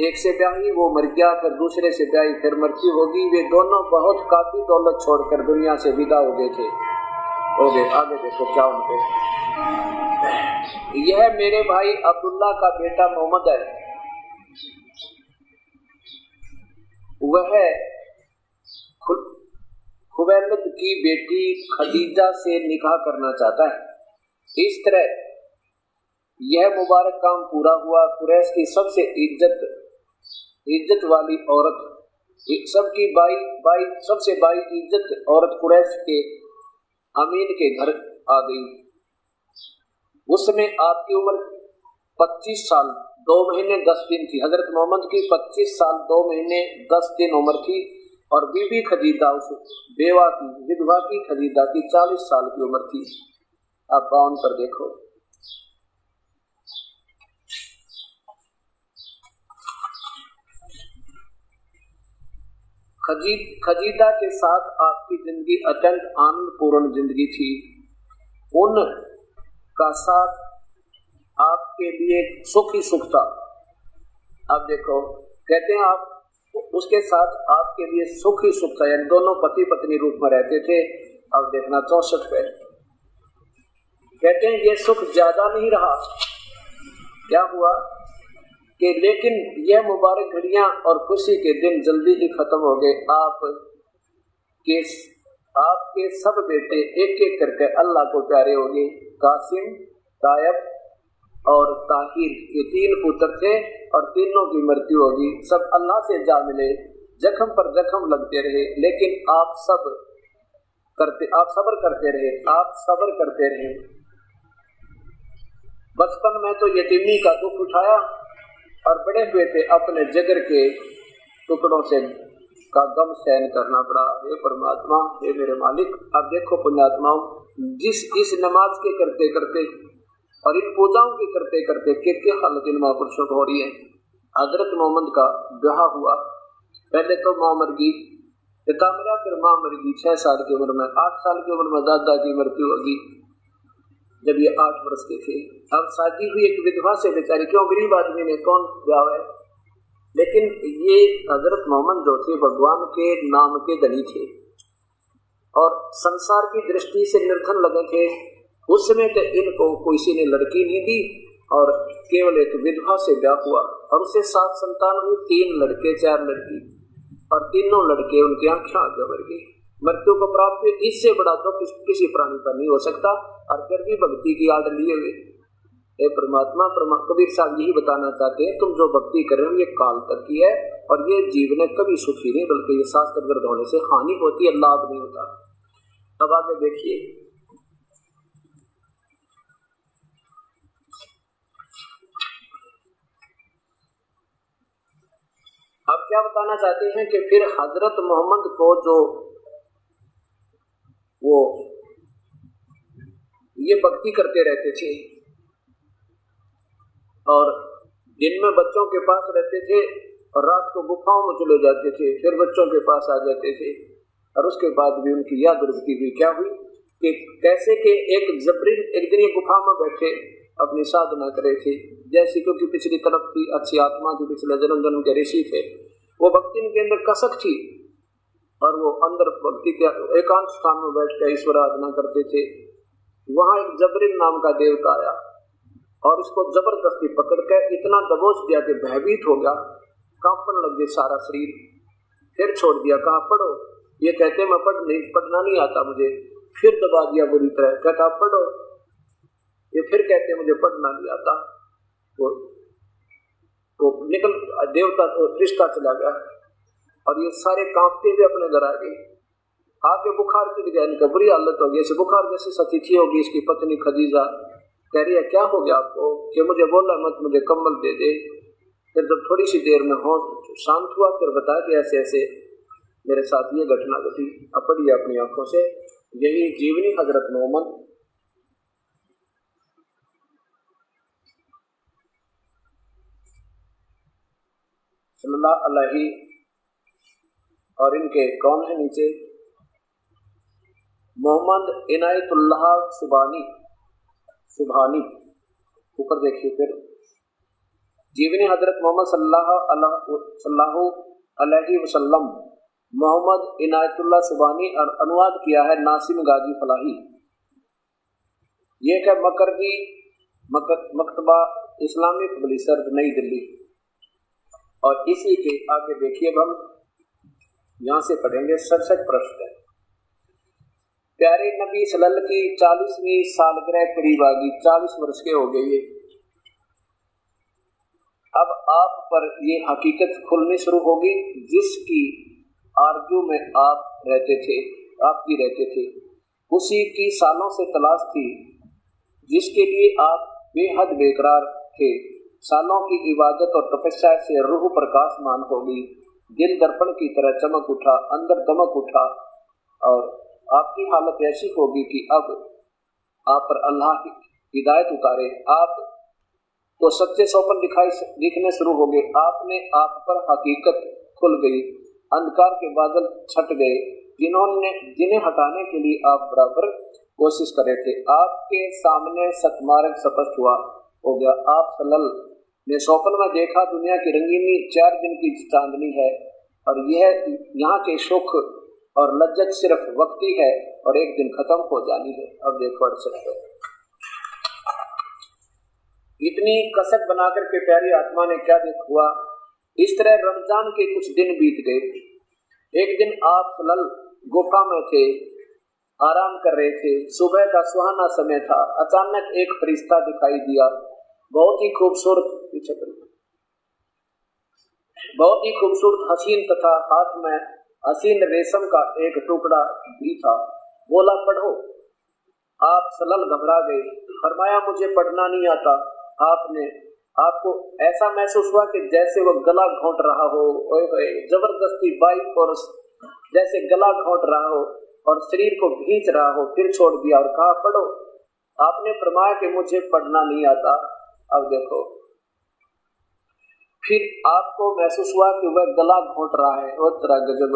एक से ब्याही, वो मर गया, फिर दूसरे से ब्याही, फिर मृत्यु होगी। वे दोनों बहुत काफी दौलत छोड़कर दुनिया से विदा हो गए थे। आगे देखो क्या उनके। यह मेरे भाई अब्दुल्ला का बेटा मोहम्मद है। वह खुवैलिद की बेटी खदीजा से निकाह करना चाहता है। इस तरह यह मुबारक काम पूरा हुआ। कुरैश की सबसे इज्जत वाली औरत, सबकी सबसे बाई इज्जत औरत कुरैश के अमीन के घर आ गई। उस समय आपकी उम्र 25 साल 2 महीने 10 दिन थी। हजरत मोहम्मद की 25 साल 2 महीने 10 दिन उम्र थी और बीबी खदीजा, उस विधवा की खदीजा की 40 साल की उम्र थी। आप 52 पर देखो। खदीजा के साथ आपकी जिंदगी अत्यंत आनंदपूर्ण जिंदगी थी। उन का साथ आपके लिए सुख ही सुख था। अब देखो, कहते हैं आप उसके साथ आपके लिए सुख ही सुख था, यानी दोनों पति पत्नी रूप में रहते थे। अब देखना 64 पे कहते हैं ये सुख ज्यादा नहीं रहा। क्या हुआ कि लेकिन यह मुबारक घड़ियां और खुशी के दिन जल्दी ही खत्म हो गए। आपके सब बेटे एक एक करके अल्लाह को प्यारे हो गए। कासिम, तायब और ताहिर ये 3 पुत्र थे और तीनों की मृत्यु होगी। सब अल्लाह से जा मिले, जख्म पर जख्म लगते रहे, लेकिन आप सब्र करते रहे। बचपन में तो यतीमी का दुख उठाया और बड़े हुए थे अपने जिगर के टुकड़ों से का गम सहन करना पड़ा। हे परमात्मा, हे मेरे मालिक। अब देखो पुण्यात्माओं, जिस इस नमाज के करते करते और इन पूजाओं के करते करते कितनी हालत इन महापुरुषों को हो रही है। हजरत मोहम्मद का ब्याह हुआ, पहले तो माँ मर गई, पिता मरा, फिर माँ मर गई 6 साल की उम्र में। 8 साल की उम्र में दादा की मृत्यु होगी जब ये 8 वर्ष के थे। अब शादी हुई एक विधवा से, बेचारी, क्यों, गरीब आदमी ने कौन ब्याह है। लेकिन ये हजरत मोहम्मद जो थे भगवान के नाम के धनी थे और संसार की दृष्टि से निर्धन लगे थे। उस समय तो इनको किसी ने लड़की नहीं दी और केवल एक विधवा से ब्याह हुआ और उससे 7 संतान हुई, 3 लड़के 4 लड़की, और तीनों लड़के उनकी आंखें आगे बढ़ गई। मृत्यु को प्राप्त हुए, इससे बड़ा तो किसी प्राणी का नहीं हो सकता। और फिर भी भक्ति की आड़ लिए हुए। हे परमात्मा, कबीर साहब यही बताना चाहते हैं, तुम जो भक्ति कर रहे हो ये काल तक की है और ये जीवन में कभी सुखी नहीं, बल्कि ये शास्त्र गर्द होने से हानि होती है, लाभ नहीं होता। अब आगे देखिए, अब क्या बताना चाहते हैं कि फिर हजरत मोहम्मद को जो वो ये भक्ति करते रहते थे और दिन में बच्चों के पास रहते थे और रात को गुफाओं में चले जाते थे, फिर बच्चों के पास आ जाते थे। और उसके बाद भी उनकी यह दुर्गति हुई। क्या हुई कि कैसे कि एक जबरीन एक दिन ये गुफा में बैठे अपनी साधना कर रहे थे, जैसे क्योंकि पिछली तरफ थी अच्छी आत्मा थी, पिछले जन्म के ऋषि थे, वो भक्ति इनके अंदर कसक थी और वो अंदर भक्ति के एकांत स्थान में बैठ कर ईश्वर आराधना करते थे। वहां एक जबरीन नाम का देवता आया और उसको जबरदस्ती पकड़ कर इतना दबोच दिया कि भयभीत हो गया, कांपने लग गया सारा शरीर। फिर छोड़ दिया, कहा पढ़ो। ये कहते मैं पढ़ना नहीं आता मुझे। फिर दबा दिया बुरी तरह, कहता पढ़ो। ये फिर कहते मुझे पढ़ना नहीं आता। वो निकल देवता तो रिश्ता चला गया और ये सारे कांपते हुए अपने घर आ गए। आके बुखार चढ़ गया, इनका बुरी हालत हो गई, ऐसे बुखार जैसी सतीथी होगी। इसकी पत्नी खदीजा कह रही है क्या हो गया आपको, कि मुझे बोला मत, मुझे कंबल दे दे। फिर जब थोड़ी सी देर में हो शांत हुआ, फिर बताया कि ऐसे ऐसे मेरे साथ ये घटना घटी। अब पढ़िए अपनी आंखों से, यही जीवनी हजरत मोहम्मद सल्लल्लाहु अलैहि, और इनके कौन है नीचे, मोहम्मद इनायतुल्लाह सुभानी। ऊपर देखिए फिर जीवनी हजरत मोहम्मद सल्लल्लाहु अलैहि वसल्लम, मोहम्मद इनायतुल्लाह सुभानी, और अनुवाद किया है नासिम गाजी फलाही। ये है मकरजी मकतबा इस्लामी पब्लिशर नई दिल्ली। और इसी के आगे देखिए, अब हम यहां से पढ़ेंगे 67 प्रश्न। प्यारे नबी सल्लल्लाहु की 40वीं सालगिरह करीब आ गई, 40 वर्ष के हो गए ये। अब आप पर ये हकीकत खुलनी शुरू होगी जिसकी आरजू में आप रहते थे, उसी की सालों से तलाश थी, जिसके लिए आप बेहद बेकरार थे। सालों की इबादत और तपस्या से रूह प्रकाशमान होगी, दिल दर्पण की तरह चमक उठा, अंदर दमक उठा, और आपकी हालत ऐसी होगी कि अब आप पर अल्लाह की हिदायत उतारे। आप तो सच्चे सौपन दिखने शुरू हो गए। आपने आप पर हकीकत खुल गई, अंधकार के बादल छट गए, जिन्हें हटाने के लिए आप बराबर कोशिश कर रहे थे। आपके सामने सतमार्ग स्पष्ट हुआ हो गया। आप सल्लल्लाहु अलैहि वसल्लम ने स्वप्न में देखा दुनिया की रंगीनी 4 दिन की चांदनी है और यह यहाँ के सुख और लज्जत सिर्फ वक्ती है और एक दिन खत्म हो जानी है। अब देखो 68 इतनी कसक बनाकर के प्यारी आत्मा ने क्या देख हुआ। इस तरह रमजान के कुछ दिन बीत गए। एक दिन आप सल्लल्लाहु गुफा में थे, आराम कर रहे थे। सुबह का सुहाना समय था। अचानक एक फरिश्ता दिखाई दिया, बहुत ही खूबसूरत हसीन तथा हाथ में हसीन रेशम का एक टुकड़ा भी था। बोला पढ़ो। आप सल्लल्लाहु घबरा गए। फरमाया मुझे पढ़ना नहीं आता। आपको ऐसा महसूस हुआ कि जैसे वो गला घोंट रहा हो, जबरदस्ती बाई फोर्स जैसे गला घोंट रहा हो और शरीर को खींच रहा हो। फिर छोड़ दिया और कहा पढ़ो। आपने फरमाया कि मुझे पढ़ना नहीं आता। अब देखो, फिर आपको महसूस हुआ कि वह गला घोंट रहा है, वो तरह गजब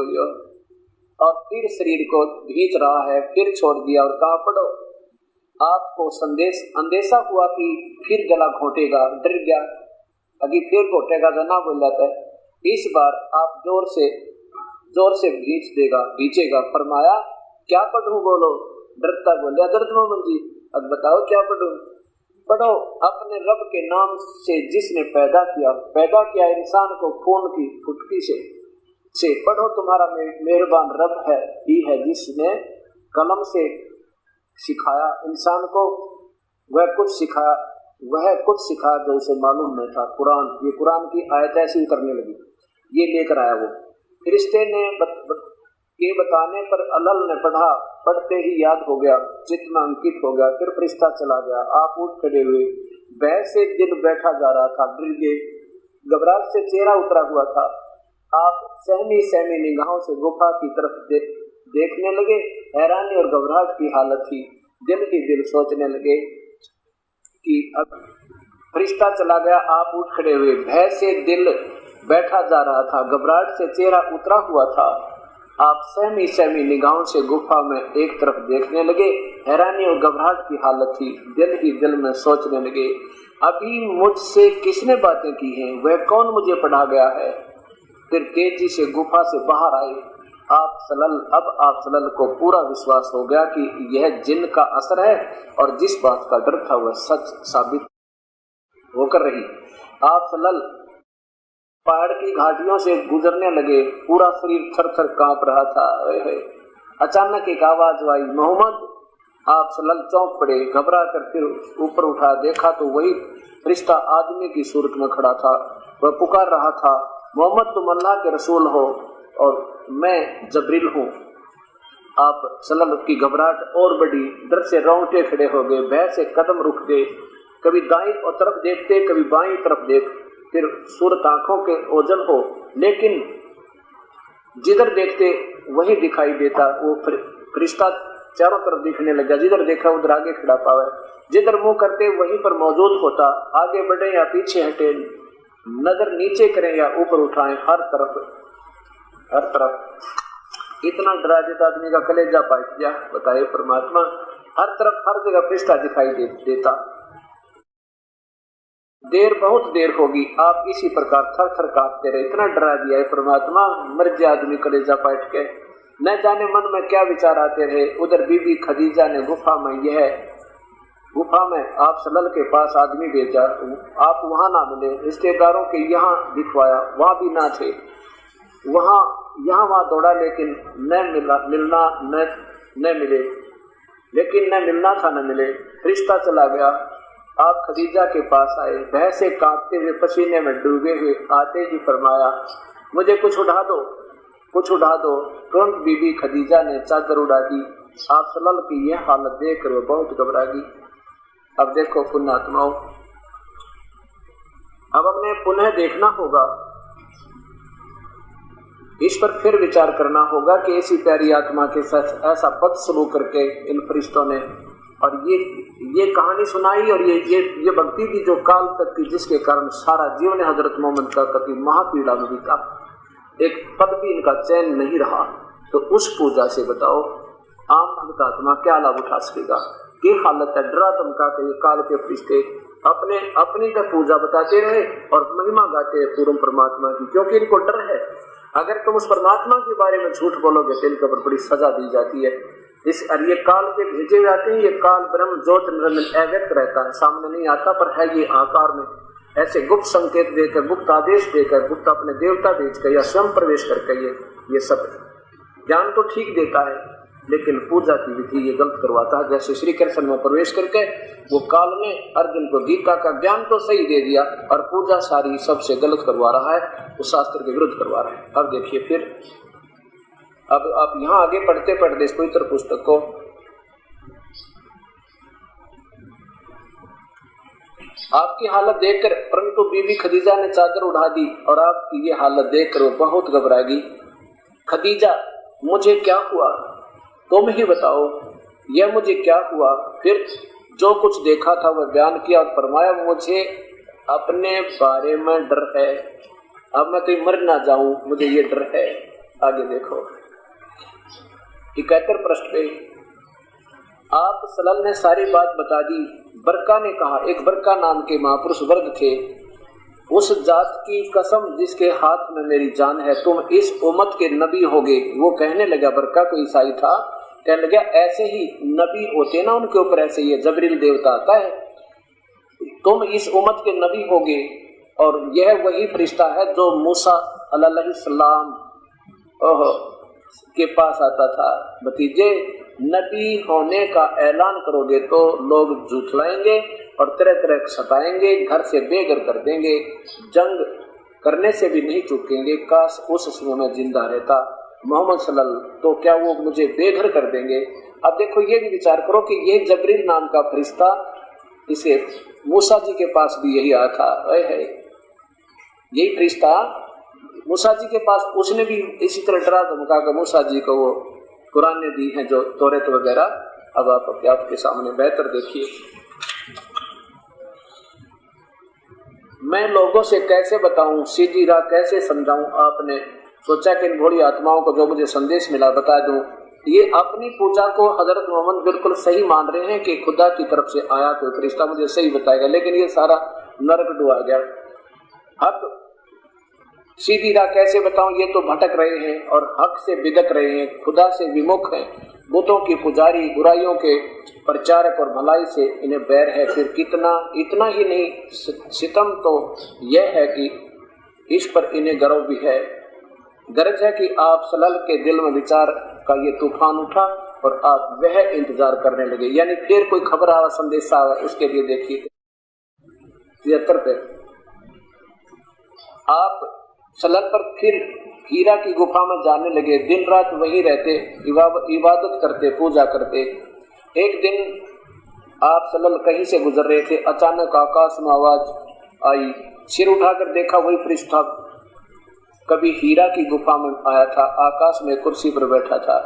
और फिर शरीर को खींच रहा है। फिर छोड़ दिया और कहा पढ़ो। आपको अंदेशा हुआ कि फिर गला घोंटेगा। डर गया, अभी फिर घोटेगा तो ना बोल जाता है। इस बार आप जोर से खींचेगा। फरमाया क्या पढ़ूं? बोलो। डरता बोलिया दर्द मोहम्मद जी, अब बताओ क्या पढ़ूं? पढ़ो अपने रब के नाम से जिसने पैदा किया इंसान को खून की फुटकी से पढ़ो। तुम्हारा मेहरबान रब ही है जिसने कलम से सिखाया इंसान को, वह कुछ सिखाया जो उसे मालूम नहीं था। ये कुरान की आयत ऐसी करने लगी। ये लेकर आया वो फरिश्ते ने ये बताने पर अलल ने पढ़ा। पढ़ते ही याद हो गया, चित्त में अंकित हो गया। फिर फरिश्ता चला गया। आप उठ खड़े हुए। भय से दिल बैठा जा रहा था। डर गए, घबराहट से चेहरा उतरा हुआ था। आप सहमी निगाहों से गुफा की तरफ देखने लगे। हैरानी और घबराहट की हालत थी। दिल ही दिल सोचने लगे कि अब फरिश्ता चला गया। आप उठ खड़े हुए। भय से दिल बैठा जा रहा था, घबराहट से चेहरा उतरा हुआ था। आप सहमी निगाहों से गुफा में एक तरफ देखने लगे। हैरानी और घबराहट की हालत थी। दिल ही दिल में सोचने लगे, अभी मुझसे किसने बातें की हैं? वह कौन मुझे पढ़ा गया है? फिर तेजी से गुफा से बाहर आए। आप सल्लल्लाहु को पूरा विश्वास हो गया कि यह जिन का असर है और जिस बात का डर था वह सच साबित होकर रही। आप सल्लल्लाहु पहाड़ की घाटियों से गुजरने लगे। पूरा शरीर थर-थर कांप रहा था। अचानक एक आवाज आई, मोहम्मद। आप सल्लल्लाहु चौंक पड़े। घबरा कर फिर ऊपर उठा, देखा तो वही फरिश्ता आदमी की सूरत में खड़ा था। वह पुकार रहा था, मोहम्मद तुम अल्लाह के रसूल हो और मैं जबरील हूँ। आप सल्लल्लाहु की घबराहट और बढ़ी। डर से रोंगटे खड़े हो गए। भय से कदम रुक गए। कभी दाईं तरफ देखते, कभी बाईं तरफ देख। फिर सूरत आंखों के ओझल हो, लेकिन जिधर देखते वही दिखाई देता। वो फरिश्ता चारों तरफ दिखने लगा। जिधर देखा उधर आगे खड़ा पावे। जिधर मुंह करते वहीं पर मौजूद होता। आगे बढ़े या पीछे हटे, नजर नीचे करें या ऊपर उठाएं, हर तरफ इतना डरा देता आदमी का कलेजा पाट गया। बताए परमात्मा, हर तरफ हर जगह फरिश्ता दिखाई देता। बहुत देर होगी। आप इसी प्रकार थर-थर कांपते रहे। इतना डरा दिया है परमात्मा, मर गया आदमी कलेजा पाट के। न जाने मन में क्या विचार आते रहे। उधर बीबी खदीजा ने गुफा में आप सल्लल्लाहु के पास आदमी भेजा। आप वहां ना मिले। रिश्तेदारों के यहाँ दिखवाया, वहां भी ना थे। वहां दौड़ा, लेकिन न मिलना था, न मिले। रिश्ता चला गया। आप खदीजा के पास आए। भय से कांपते हुए, पसीने में डूबे हुए आते ही फरमाया, मुझे कुछ उठा दो। तुरंत बीबी खदीजा ने चादर उड़ा दी। आप सल्लल्लाहु की यह हालत देखकर वो बहुत घबरा गई। अब देखो पुण्यात्माओं, अब हमें पुनः देखना होगा, इस पर फिर विचार करना होगा कि ऐसी प्यारी आत्मा के साथ ऐसा बदसलूक करके इन फरिश्तों ने और ये कहानी सुनाई और ये भक्ति थी जो काल तक थी, जिसके कारण सारा जीवन हजरत मोहम्मद का कभी महापीड़ा में बीता। एक पद भी इनका चैन नहीं रहा। तो उस पूजा से बताओ आम भक्त आत्मा क्या लाभ उठा सकेगा? ये हालत है, डरा धमका के ये काल के फरिश्ते अपनी तो पूजा बताते रहे और महिमा गाते हैं पूर्ण परमात्मा की, क्योंकि इनको डर है। अगर तुम उस परमात्मा के बारे में झूठ बोलोगे तो इनके ऊपर बड़ी सजा दी जाती है। और ये काल के भेजे जाते हैं। ये काल ब्रह्म ज्योत निरंजन अव्यक्त रहता है, सामने नहीं आता, पर है ये आकार में। ऐसे गुप्त संकेत देकर, गुप्त आदेश देकर, गुप्त अपने देवता भेजकर या स्वयं प्रवेश करके ये सब ज्ञान तो ठीक देता है, लेकिन पूजा की विधि ये गलत करवाता है। जैसे श्री कृष्ण में प्रवेश करके वो काल ने अर्जुन को गीता का ज्ञान तो सही दे दिया और पूजा सारी सबसे गलत करवा रहा है, वो शास्त्र के विरुद्ध करवा रहा है। अब देखिए फिर, अब आप यहाँ आगे पढ़ते पढ़ते इस पवित्र पुस्तक को आपकी हालत देखकर, परंतु बीबी खदीजा ने चादर उड़ा दी और आपकी ये हालत देखकर वो बहुत घबराएगी। खदीजा, मुझे क्या हुआ? तुम ही बताओ, यह मुझे क्या हुआ? फिर जो कुछ देखा था वह बयान किया और फरमाया, मुझे अपने बारे में डर है, अब मैं कहीं मर ना जाऊं, मुझे ये डर है। आगे देखो 71 पृष्ठ पे आप सल्लल्लाहु ने सारी बात बता दी। बरका ने कहा, एक बरका नाम के महापुरुष वर्ग थे, उस जात की कसम जिसके हाथ में मेरी जान है, तुम इस उम्मत के नबी होगे। वो कहने लगा, बरका कोई ईसाई था, कहने लगा ऐसे ही नबी होते ना, उनके ऊपर ऐसे ही जबरील देवता आता है, तुम इस उम्मत के नबी होगे। और यह वही फरिश्ता है जो मूसा अलैहिस्सलाम के पास आता था। भतीजे, नबी होने का ऐलान करोगे तो लोग झूठलाएंगे और तरह तरह सताएंगे, घर से बेघर कर देंगे, जंग करने से भी नहीं चूकेंगे। काश उस समय में जिंदा रहता मोहम्मद सल्लल्लाहु, तो क्या वो मुझे बेघर कर देंगे? अब देखो ये भी विचार करो कि ये जबरील नाम का फरिश्ता, इसे मूसा जी के पास भी यही आया था, है यही फरिश्ता मूसा जी के पास, उसने भी इसी तरह डरा धमका कर मूसा जी को वो कुरान ने दी है जो तौरात वगैरह। अब आप आपके सामने बेहतर देखिए, मैं लोगों से कैसे बताऊं, सीधी राह कैसे समझाऊं? आपने सोचा कि इन भोली आत्माओं को जो मुझे संदेश मिला बता दूं। ये अपनी पूजा को हजरत मोहम्मद बिल्कुल सही मान रहे हैं कि खुदा की तरफ से आया कोई फरिश्ता मुझे सही बताएगा, लेकिन ये सारा नरक डुबा गया। अब सीधी राह कैसे बताऊं, ये तो भटक रहे हैं और हक से बिदक रहे हैं, खुदा से विमुख हैं, बुतों की पुजारी, बुराइयों के प्रचारक और भलाई से इन्हें बैर है। फिर कितना, इतना ही नहीं, सितम तो यह है कि इस पर इन्हें गर्व भी है। गरज है कि आप सल्लल्लाहु के दिल में विचार का ये तूफान उठा और आप वह इंतजार करने लगे, यानी फिर कोई खबर आवा, संदेश आवा, उसके लिए देखिए 73 पे आप सल्लल्लाहु पर फिर हीरा की गुफा में जाने लगे। दिन रात वहीं रहते, इबादत करते, पूजा करते। एक दिन आप सल्लल्लाहु कहीं से गुजर रहे थे, अचानक आकाश में आवाज आई, सिर उठाकर देखा वही फरिश्ता कभी हीरा की गुफा में आया था, आकाश में कुर्सी पर बैठा था।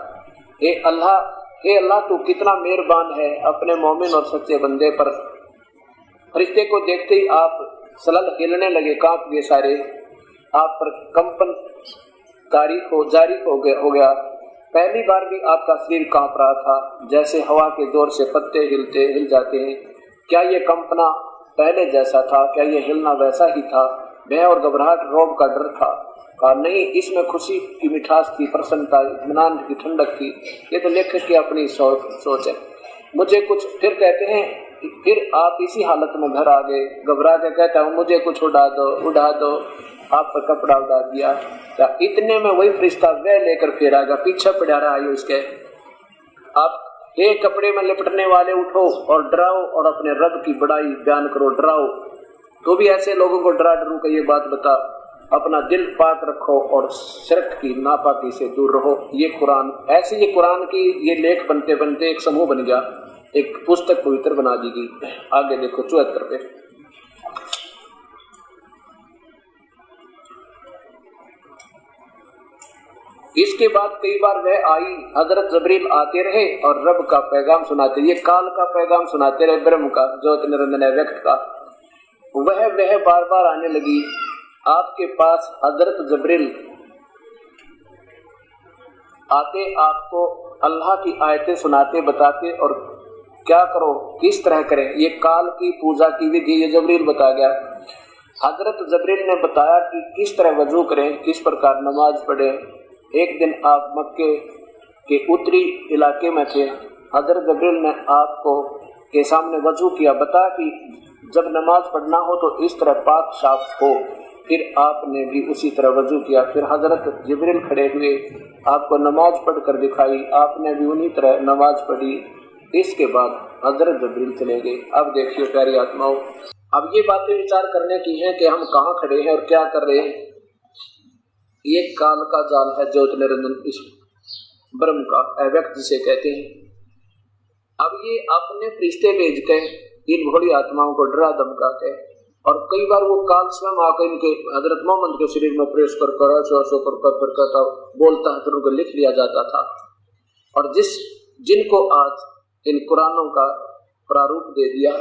हे अल्लाह तू कितना मेहरबान है अपने मोमिन और सच्चे बंदे पर। फरिश्ते को देखते ही आप सल्लल्लाहु हिलने लगे, कांप गए सारे, आप पर कंपन जारी हो गया। पहली बार भी आपका शरीर कांप रहा था, जैसे हवा के जोर से पत्ते हिल जाते हैं। क्या ये कंपना पहले जैसा था? क्या ये हिलना वैसा ही था? भय और घबराहट, रोग का डर था? नहीं, इसमें खुशी की मिठास थी, प्रसन्नता, इत्मीनान की ठंडक थी। ये तो लेखक की अपनी सोच है। मुझे कुछ, फिर कहते हैं, फिर आप इसी हालत में घर आ गए, घबरा के कहता हूँ मुझे कुछ उड़ा दो, आप पर कपड़ा उड़ा दिया। क्या इतने में वही फरिश्ता वह लेकर फिर आएगा, पीछे पड़ा रहा है इसके। आप हे कपड़े में लिपटने वाले, उठो और डराओ और अपने रब की बड़ाई बयान करो, डराओ। तो भी ऐसे लोगों को डरा डरू का ये बात बता, अपना दिल पाक रखो और शिरक की नापाकी से दूर रहो। ये कुरान, ऐसे ये कुरान की ये लेख बनते बनते एक समूह बन गया, एक पुस्तक पवित्र बना दी गई। आगे देखो 74 पे इसके बाद कई बार वह आई, हजरत जबरील आते रहे और रब का पैगाम सुनाते, ये काल का पैगाम सुनाते रहे, ब्रह्म का, ज्योत निरंजन व्यक्त का। वह बार बार आने लगी आपके पास। हजरत जबरील आते आपको अल्लाह की आयतें सुनाते बताते और क्या करो किस तरह करें, ये काल की पूजा की विधि ये जबरील बता गया। हजरत जबरील ने बताया कि किस तरह वजू करें, किस प्रकार नमाज पढ़ें। एक दिन आप मक्के के उत्तरी इलाके में थे, हजरत जबरील ने आपको के सामने वजू किया, बता कि जब नमाज पढ़ना हो तो इस तरह पाक साफ हो। फिर आपने भी उसी तरह वजू किया। फिर हजरत जबरील खड़े हुए, आपको नमाज पढ़ कर दिखाई, आपने भी उन्हीं तरह नमाज पढ़ी। इसके बाद हजरत जबरील चले गए। अब देखिए प्यारी आत्माओं, अब ये बातें विचार करने की हैं कि हम कहाँ खड़े हैं और क्या कर रहे हैं। ये काल का जाल है, ज्योत निरंजन इस ब्रह्म का अव्यक्त जिसे कहते हैं। अब ये अपने फरिश्ते भेज के इन भोली आत्माओं को डरा धमका के, और कई बार वो काल स्वयं आकर इनके हजरत मोहम्मद के शरीर में प्रेस कर करता बोलता है, फिर उनको लिख लिया जाता था। और जिनको आज इन कुरानों का प्रारूप दे दिया,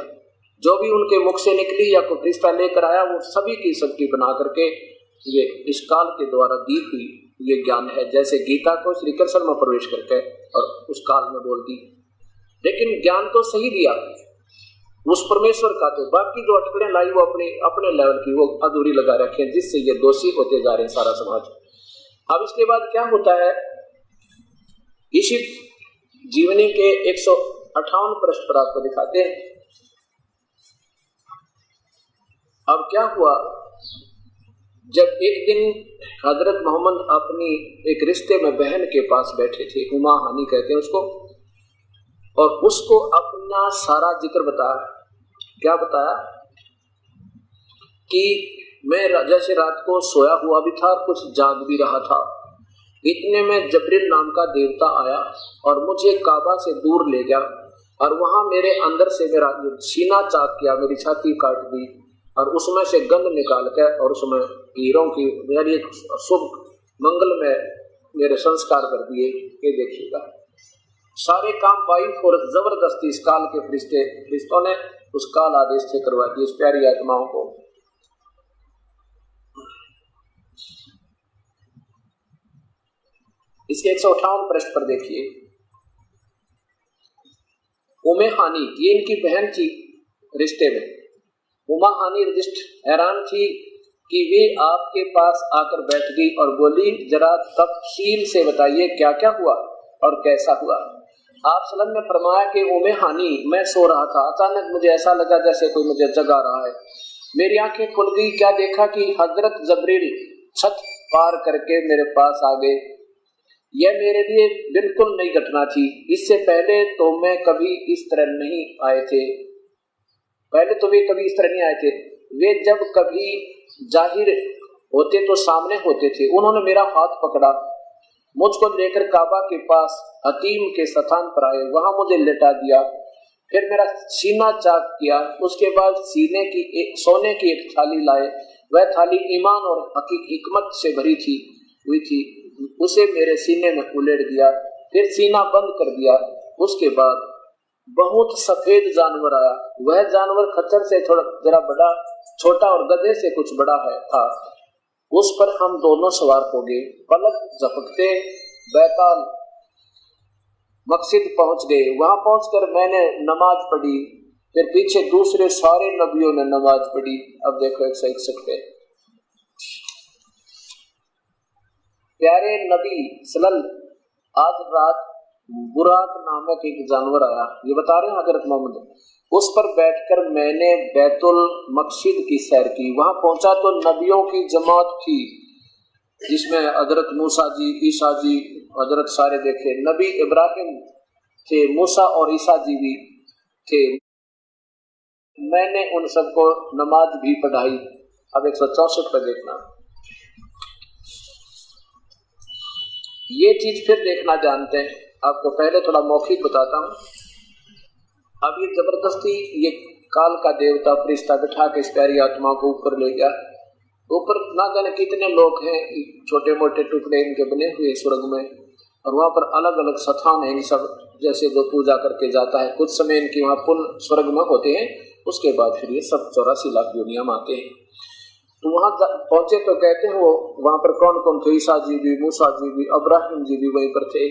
जो भी उनके मुख से निकली या कोई फरिश्ता लेकर आया, वो सभी की सबकी बना करके ये इस काल के द्वारा दी हुई ये ज्ञान है। जैसे गीता को श्री कृष्ण में प्रवेश करके और उस काल में बोल दी, लेकिन ज्ञान तो सही दिया उस परमेश्वर का, तो बाकी जो अटकड़े लाई वो अपने लेवल की वो अधूरी लगा रखे, जिससे ये दोषी होते जा रहे हैं सारा समाज। अब इसके बाद क्या होता है, इसी जीवनी के 158 पृष्ठ पर आपको दिखाते हैं। अब क्या हुआ, जब एक दिन हजरत मोहम्मद अपनी एक रिश्ते में बहन के पास बैठे थे, उमा हानी कहते हैं उसको, और उसको अपना सारा जिक्र बताया। क्या बताया कि मैं जैसे रात को सोया हुआ भी था, कुछ जाग भी रहा था, इतने में जबरील नाम का देवता आया और मुझे काबा से दूर ले गया, और वहां मेरे अंदर से मेरा सीना चाक किया, मेरी छाती काट दी, और उसमें से गंध निकाल के और उसमें हीरों की यानी शुभ मंगल में मेरे संस्कार कर दिए। ये देखिएगा, सारे काम बाई फोर्स जबरदस्ती इस काल के फरिश्तों ने उस काल आदेश से करवा दिए इस प्यारी आत्माओं को। इसके 158 पृष्ठ पर देखिए, उमे हानी ये इनकी बहन थी रिश्ते में। उमा हानी हैरान थी कि वे आपके पास आकर बैठ गई और बोली, जरा तफसील से बताइए क्या क्या हुआ और कैसा हुआ। आप सल्लल्लाहु अलैहि वसल्लम ने फरमाया कि उमे हानी, मैं सो रहा था, अचानक मुझे ऐसा लगा जैसे कोई मुझे जगा रहा है। मेरी आंखें खुल गई, क्या देखा कि हजरत जबरील छत पार करके मेरे पास आ गए। यह मेरे लिए बिल्कुल नई घटना थी, इससे पहले तो मैं कभी इस तरह नहीं आए थे। पहले तो वे कभी इस तरह नहीं आए थे, वे जब कभी जाहिर होते तो सामने होते थे। उन्होंने मेरा हाथ पकड़ा, मुझको लेकर काबा के पास हतीम के स्थान पर आए, वहां मुझे लेटा दिया, फिर मेरा सीना चाक किया। उसके बाद सोने की एक थाली लाए, वह थाली ईमान और हिकमत से भरी हुई थी, उसे मेरे सीने में उलेट दिया, फिर सीना बंद कर दिया। उसके बाद बहुत सफेद जानवर आया, वह जानवर खच्चर से थोड़ा जरा बड़ा छोटा और गधे से कुछ बड़ा था। उस पर हम दोनों सवार हो गए, पलक झपकते बैताल मकसद पहुंच गए। वहां पहुंचकर मैंने नमाज पढ़ी, फिर पीछे दूसरे सारे नबियों ने नमाज पढ़ी। अब देखो 161 पे, प्यारे नबी सल्लल्लाहु आज रात बुराक नामक एक जानवर आया, ये बता रहे हैं हजरत मोहम्मद। उस पर बैठकर मैंने बैतुल मकसिद की सैर की। वहां पहुंचा तो नबियों की जमात थी, जिसमें हजरत मूसा जी, ईसा जी, हजरत सारे देखे, नबी इब्राहिम थे, मूसा और ईसा जी भी थे। मैंने उन सबको नमाज भी पढ़ाई। अब 164 पर देखना, ये चीज फिर देखना जानते हैं। आपको पहले थोड़ा मौखिक बताता हूँ। अब ये जबरदस्ती ये काल का देवता फरिश्ता बिठा के इस प्यारी आत्मा को ऊपर ले गया। ऊपर ना जाने कितने लोग हैं, छोटे मोटे टुकड़े इनके बने हुए स्वर्ग में, और वहाँ पर अलग अलग स्थान है इन सब, जैसे जो पूजा करके जाता है। कुछ समय इनके वहाँ पुण्य स्वर्ग में होते हैं, उसके बाद फिर ये सब 84 लाख दुनिया में आते हैं। तो वहां पहुंचे तो कहते हैं वो वहां पर कौन कौन थे, ईसा जी भी, मूसा जी भी, अब्राहिम जी भी वहीं पर थे।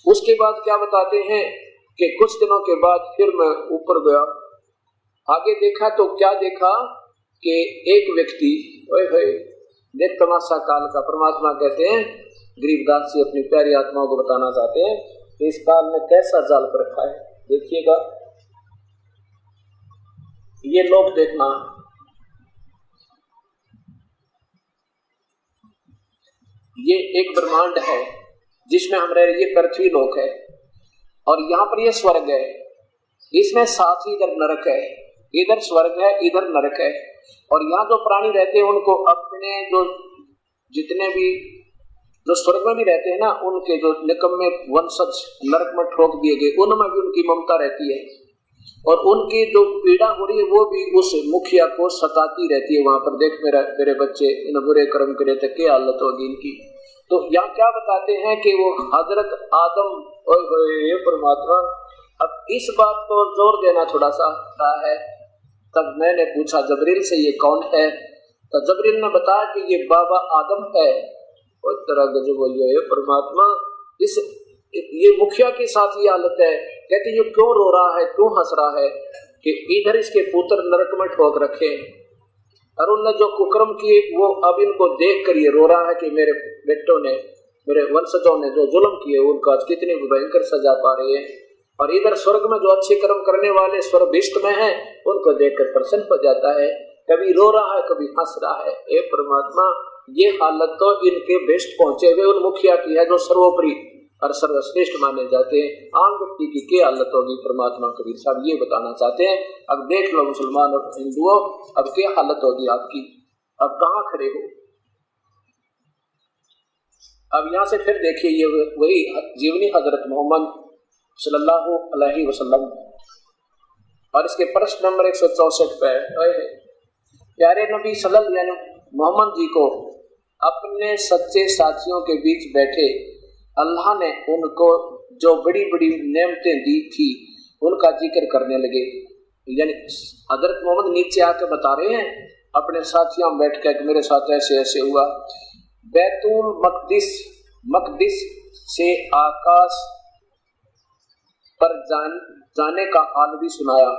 उसके बाद क्या बताते हैं कि कुछ दिनों के बाद फिर मैं ऊपर गया, आगे देखा तो क्या देखा कि एक व्यक्ति, ओए देख तमाशा काल का, परमात्मा कहते हैं गरीबदास जी अपनी प्यारी आत्माओं को बताना चाहते हैं कि इस काल में कैसा जाल पर रखा है। देखिएगा ये लोग, देखना ये एक ब्रह्मांड है जिसमें हम रह रहे, ये पृथ्वी लोक है और यहाँ पर ये स्वर्ग है, इसमें साथ ही इधर नरक है, इधर स्वर्ग है इधर नरक है। और यहाँ जो प्राणी रहते हैं उनको अपने जो जितने भी जो स्वर्ग में भी रहते हैं ना, उनके जो निकम्मे वंशज नरक में ठोक दिए गए, उनमें भी उनकी ममता रहती है और उनकी जो पीड़ा हो रही है वो भी उस मुखिया को सताती रहती है। वहां पर देख मेरे बच्चे इन बुरे कर्म करे तो क्या हालत होगी इनकी। तो यहाँ क्या बताते हैं कि वो हजरत आदम, ओए परमात्मा, अब इस बात पर जोर देना थोड़ा सा है। तब मैंने पूछा जबरील से ये कौन है, तो जबरील ने बताया कि ये बाबा आदम है। और तरह गजब ये परमात्मा, इस ये मुखिया के साथ ये हालत है। कहते ये क्यों रो रहा है, क्यों हंस रहा है कि इधर इसके पुत्र नरक में ठोक रखे और उनने जो कुकर्म किए वो अब इनको देख कर ये रो रहा है कि मेरे बेटों ने, मेरे वंशजों ने जो जुल्म किए उनको आज कितनी भयंकर सजा पा रहे हैं। और इधर स्वर्ग में जो अच्छे कर्म करने वाले स्वर्गिष्ठ में हैं उनको देखकर प्रसन्न हो जाता है, कभी रो रहा है कभी हंस रहा है। हे परमात्मा, ये हालत तो इनके बेस्ट पहुंचे हुए उन मुखिया की है जो सर्वोपरि और सर्वश्रेष्ठ माने जाते हैं। आम व्यक्ति की क्या हालत होगी, परमात्मा कबीर साहब ये बताना चाहते हैं। अब देख लो मुसलमान और हिंदुओं, अब क्या हालत होगी आपकी, अब कहाँ खड़े हो। अब यहाँ से फिर देखिए ये वही जीवनी हजरत मोहम्मद सल्लल्लाहु अलैहि वसल्लम और इसके प्रश्न नंबर 164 पे प्यारे नबी सल्लल्लाहु अलैहि मोहम्मद जी को अपने सच्चे साथियों के बीच बैठे अल्लाह ने उनको जो बड़ी बड़ी नेमतें दी थी उनका जिक्र करने लगे। यानी हजरत मोहम्मद नीचे आकर बता रहे हैं अपने साथियों में बैठ कर मेरे साथ ऐसे ऐसे हुआ। बैतुल मकदिस से आकाश पर जाने का हाल भी सुनाया,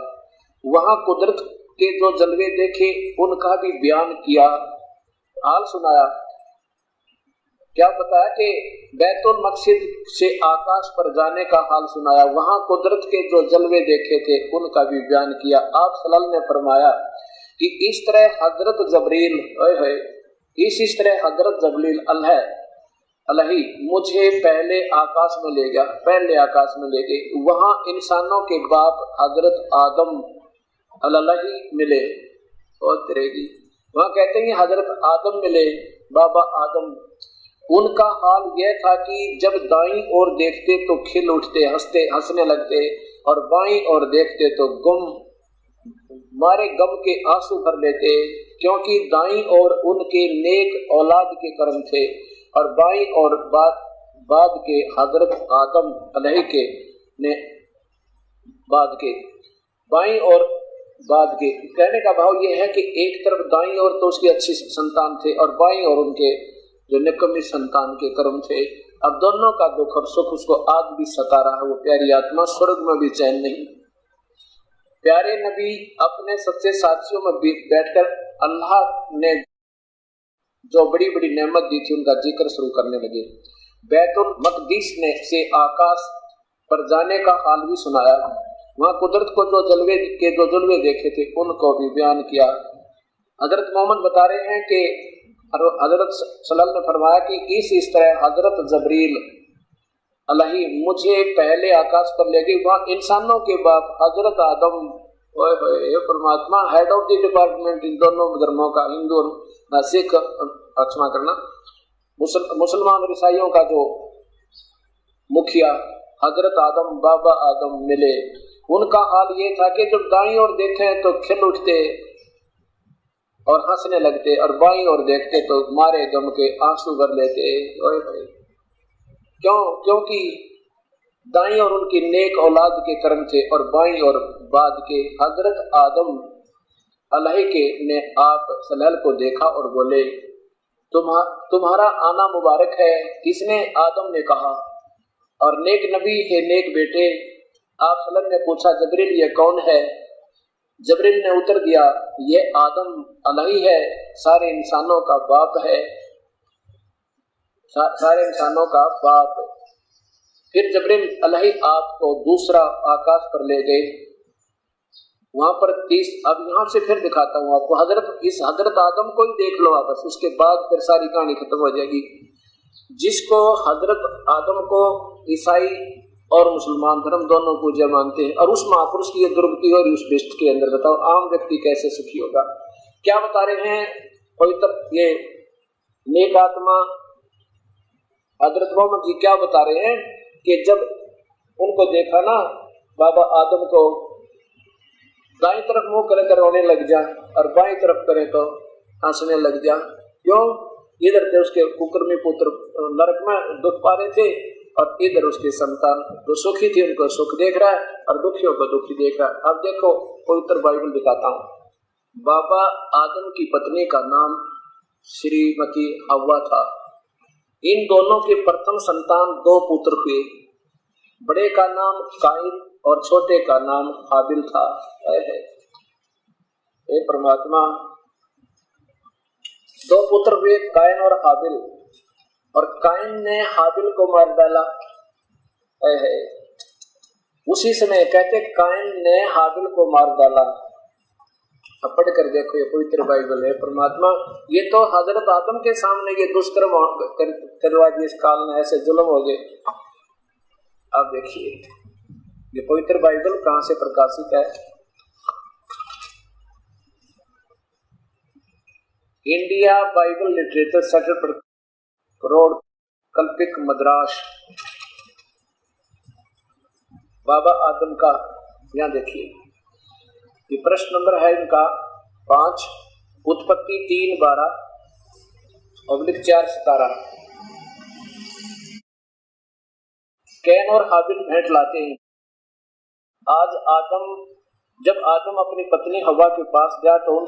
वहां कुदरत के जो जलवे देखे उनका भी बयान किया, हाल सुनाया। क्या बताया कि बैतुल मकसिद से आकाश पर जाने का हाल सुनाया, वहां कुदरत के जो जलवे देखे थे उनका भी बयान किया। आप सल्लल्लाहु ने फरमाया कि इस तरह हजरत जबरील इस तरह हजरत जबरील अलही मुझे पहले आकाश में ले गया, पहले आकाश में ले गए। वहां इंसानों के बाप हजरत आदम अलही मिले और तेरेगी, वहां कहते हैं हजरत आदम मिले, बाबा आदम। उनका हाल यह था कि जब दाईं ओर देखते तो खिल उठते, हंसने लगते और बाईं ओर देखते तो मारे गम के आंसू भर लेते, क्योंकि दाईं ओर उनके नेक औलाद के कर्म थे और बाईं और बाद के हजरत आदम अलैहि के ने बाद के बाईं और बाद के। कहने का भाव यह है कि एक तरफ दाईं ओर तो उसकी अच्छी संतान थे और बाईं ओर उनके जो निकम्मी संतान के कर्म थे। अब दोनों का दुख और सुख उसको आज भी सता रहा है। वो प्यारी आत्मा स्वर्ग में भी चैन नहीं। प्यारे नबी अपने सच्चे साथियों में बैठकर अल्लाह ने जो बड़ी बड़ी नेमत दी थी उनका जिक्र शुरू करने लगे। बैतुल मकदिस ने से आकाश पर जाने का हाल भी सुनाया, वहां कुदरत को जो जलवे देखे थे उनको भी बयान किया। हजरत मोहम्मद बता रहे हैं कि हजरत सल्लल्लाहु ने फरमाया कि इस तरह हजरत जबरील अलही मुझे पहले आकाश पर ले गई, वहां इंसानों के बाप हजरत आदम, परमात्मा, head of the department in दोनों धर्मों का, हिंदू और सिख, क्षमा करना, मुसलमान और ईसाइयों का जो मुखिया हजरत आदम, बाबा आदम मिले। उनका हाल ये था कि जब दाईं ओर देखें तो खिल उठते और हंसने लगते और बाईं ओर देखते तो मारे गम के आंसू भर लेते। क्योंकि दाईं और उनकी नेक औलाद के कर्म थे और बाईं और बाद के हजरत आदम अल्लाह के ने आप सलैल को देखा और बोले, तुम्हारा आना मुबारक है। किसने? आदम ने कहा। और नेक नबी है, नेक बेटे। आप सलैल ने पूछा, जबरील ये कौन है? जबरील ने उत्तर दिया, ये आदम अलही है, सारे इंसानों का बाप है, सारे इंसानों का बाप। फिर जबरील अलही आपको दूसरा आकाश पर ले गए। वहां पर 30, अब यहाँ से फिर दिखाता हूँ आपको, हजरत आदम को ही देख लो आप, बस उसके बाद फिर सारी कहानी खत्म हो जाएगी। जिसको हजरत आदम को ईसाई और मुसलमान धर्म दोनों पूज्य मानते हैं, और उस महापुरुष की ये दुर्गति और उस बेस्ट के अंदर बताओ आम व्यक्ति कैसे सुखी होगा? क्या बता रहे हैं पवित्र ये नेक आत्मा हजरत मोहम्मद जी? क्या बता रहे हैं कि जब उनको देखा ना बाबा आदम को, दाईं तरफ मुंह कर रोने लग जा और बाईं तरफ करे तो हंसने लग जा। क्यों? इधर थे उसके कुकर्मी पुत्र नरक में दुख पा रहे थे, और इधर उसके संतान जो सुखी थी उनको सुख देख रहा है और दुखियों को दुखी देख रहा है। अब देखो पवित्र बाइबल दिखाता हूँ। बाबा आदम की पत्नी का नाम श्रीमती हव्वा था। इन दोनों के प्रथम संतान 2 पुत्र हुए। बड़े का नाम काइन और छोटे का नाम हाबिल था। हे परमात्मा, 2 पुत्र हुए, काइन और हाबिल, और काइन ने हाबिल को मार डाला। उसी समय कहते काइन ने हाबिल को मार डाला। अब पढ़ कर देखो, ये पवित्र बाइबल है। परमात्मा, ये तो हजरत आदम के सामने ये दुष्कर्म करवा दिए, इस काल में ऐसे जुल्म हो गए। अब देखिए ये पवित्र बाइबल कहां से प्रकाशित है? India Bible literature centre, road, कल्पिक, मद्रास। बाबा आदम का यहाँ देखिए, ये प्रश्न नंबर है इनका 5, उत्पत्ति 3:12/4:17। कैन और हाबिल भेंट लाते हैं। जब आदम अपनी पत्नी हवा के पास गया तो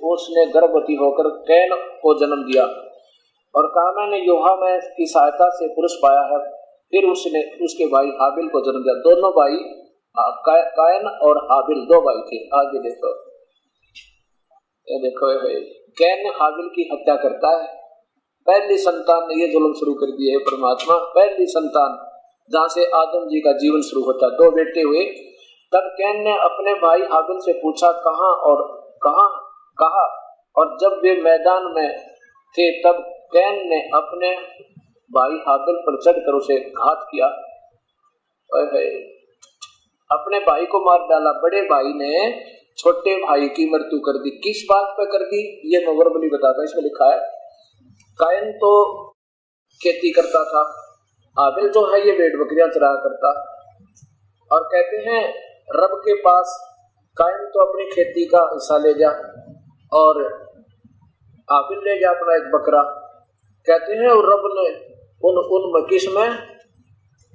उसने गर्भवती होकर कैन को जन्म दिया, और कहा मैंने यहोवा में की सहायता से पुरुष पाया है। फिर उसने उसके भाई हाबिल को जन्म दिया। दोनों भाई कायन और हाबिल 2 भाई थे। आगे देखो, ये देखो कैन हाबिल की हत्या करता है। पहली संतान ने ये जुल्म शुरू कर दिए है परमात्मा। पहली संतान जहाँ से आदम जी का जीवन शुरू होता, 2 बेटे हुए। तब कैन ने अपने भाई हाबिल से पूछा कहाँ, और जब वे मैदान में थे तब कैन ने अपने भाई हाबिल पर चढ़कर उसे घात किया। अपने भाई को मार डाला। बड़े भाई ने छोटे भाई की मृत्यु कर दी। किस बात पे कर दी? ये मैं वर्बली बताता, इसमें लिखा है। कायन तो खेती करता था, हाबिल जो है ये भेड़ बकरियां चराया करता। और कहते हैं रब के पास कायन तो अपनी खेती का हिस्सा ले जा और हाबिल ले जा अपना एक बकरा। कहते हैं और रब ने उन किस में,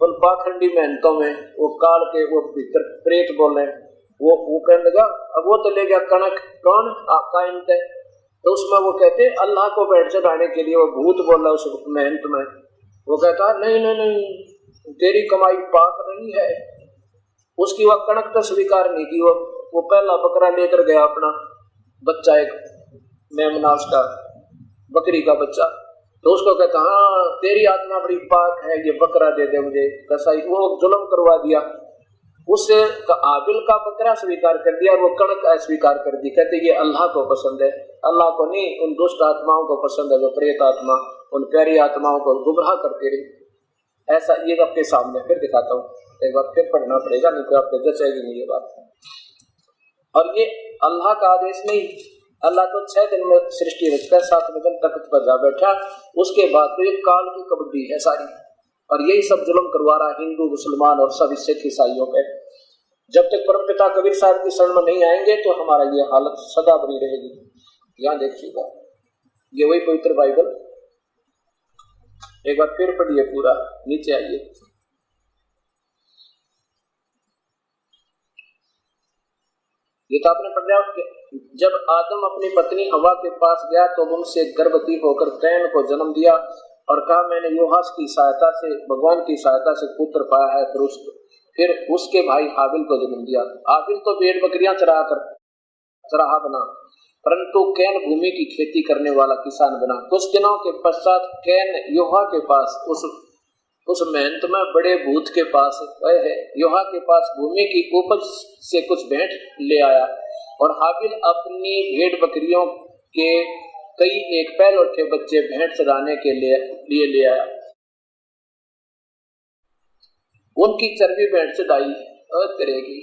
उन पाखंडी मेहनतों में वो काल के वो भीतर प्रेत बोले, वो कहने लगा। अब वो तो ले गया कणक, कौन? कायन थे। तो उसमें वो कहते अल्लाह को बैठ चढ़ाने के लिए वो भूत बोला उस मेहनत में। वो कहता नहीं, तेरी कमाई पाक नहीं है। उसकी वह कणक तो स्वीकार नहीं की। वो पहला बकरा लेकर गया अपना बच्चा, एक मेमना उसका बकरी का बच्चा। तो उसको कहता हाँ तेरी आत्मा बड़ी पाक है, ये बकरा दे दे मुझे। कसाई वो जुल्म करवा दिया। उससे हाबिल का बकरा स्वीकार कर दिया और वो कणक अस्वीकार कर दी। कहते ये अल्लाह को पसंद है, अल्लाह को नहीं। उन दुष्ट आत्माओं को पसंद है, जो प्रेत आत्मा उन प्यारी आत्माओं को गुमराह करते रही। ऐसा ये आपके सामने फिर दिखाता हूँ, एक बार फिर पढ़ना पड़ेगा, नहीं तो आपको जचेगी नहीं ये बात। और ये अल्लाह का आदेश नहीं। अल्लाह तो 6 दिन में सृष्टि रचता है, 7वें दिन तख्त पर जा बैठा। उसके बाद तो ये काल की कबड्डी है सारी। और यही सब जुल्म करवा रहा हिंदू मुसलमान और सभी सिख ईसाइयों पे। जब तक परमपिता कबीर साहब की शरण में नहीं आएंगे तो हमारा ये हालत सदा बनी रहेगी। यहाँ देखिएगा, ये वही पवित्र बाइबल, एक बार फिर पढ़िए पूरा, नीचे आइए। ये तो आपने पढ़ लिया, जब आदम अपनी पत्नी हवा के पास गया तो उनसे गर्भवती होकर कैन को जन्म दिया और कहा मैंने योहास की सहायता से, भगवान की सहायता से पुत्र पाया है। फिर उसके भाई हाबिल को जन्म दिया। हाबिल तो भेड़ बकरियां चराहा बना, परंतु कैन भूमि की खेती करने वाला किसान बना। कुछ दिनों के पश्चात कैन योहा के पास, उस मेहनत में बड़े भूत के पास है, योहा के पास भूमि की उपज से कुछ भेंट ले आया और हाबिल अपनी भेड़ बकरियों के कई एक पहलौठे बच्चे भेंट चढ़ाने के लिए ले आया। उनकी चर्बी भेंट चढ़ाई करेगी।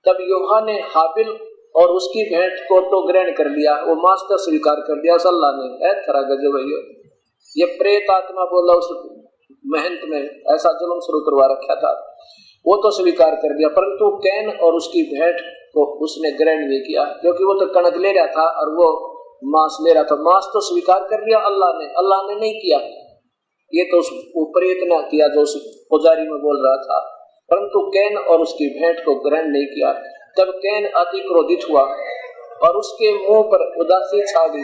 तब योहा ने हाबिल और उसकी भेंट को तो ग्रहण कर लिया, वो मांस का स्वीकार कर लिया। अल्लाह ने थरा गजब है ये प्रेत आत्मा बोला उस मेहनत में ऐसा जुल्म शुरू करवा रखा था, वो तो स्वीकार कर लिया, परंतु कैन और उसकी भेंट को उसने ग्रहण नहीं किया, क्योंकि वो तो कणक ले रहा था और वो मांस ले रहा था। मांस तो स्वीकार कर लिया अल्लाह ने नहीं किया, ये तो उस प्रेत ने किया जो उस पुजारी में बोल रहा था, परंतु कैन और उसकी भेंट को ग्रहण नहीं किया। तब कैन अति क्रोधित हुआ और उसके मुंह पर उदासी छा गई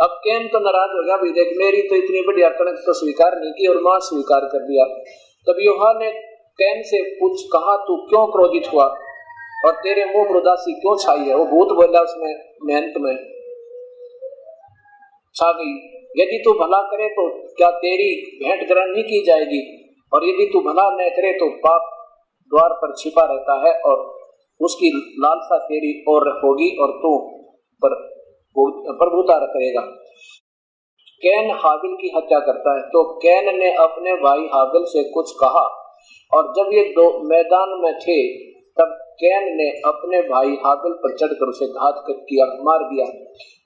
अब कैन तो नाराज हो गया, भाई देख मेरी तो इतनी बढ़िया कणक तो स्वीकार नहीं की और मांस स्वीकार कर दिया। तब योहा ने कैन से कहा तू क्यों क्रोधित हुआ और तेरे मुंह पर उदासी क्यों छाई है? वो भूत बोला उसमें मेहनत में छा गई। यदि तू भला करे तो क्या तेरी भेंट ग्रहण नहीं की जाएगी, और यदि तू भला न करे तो पाप द्वार पर छिपा रहता है और उसकी लालसा तेरी ओर होगी और तू पर प्रभुता करेगा। कैन हाबिल की हत्या करता है। तो कैन ने अपने भाई हाबिल से कुछ कहा और जब ये दो मैदान में थे तब कैन ने अपने भाई हाबिल पर चढ़कर उसे घात किया, मार दिया।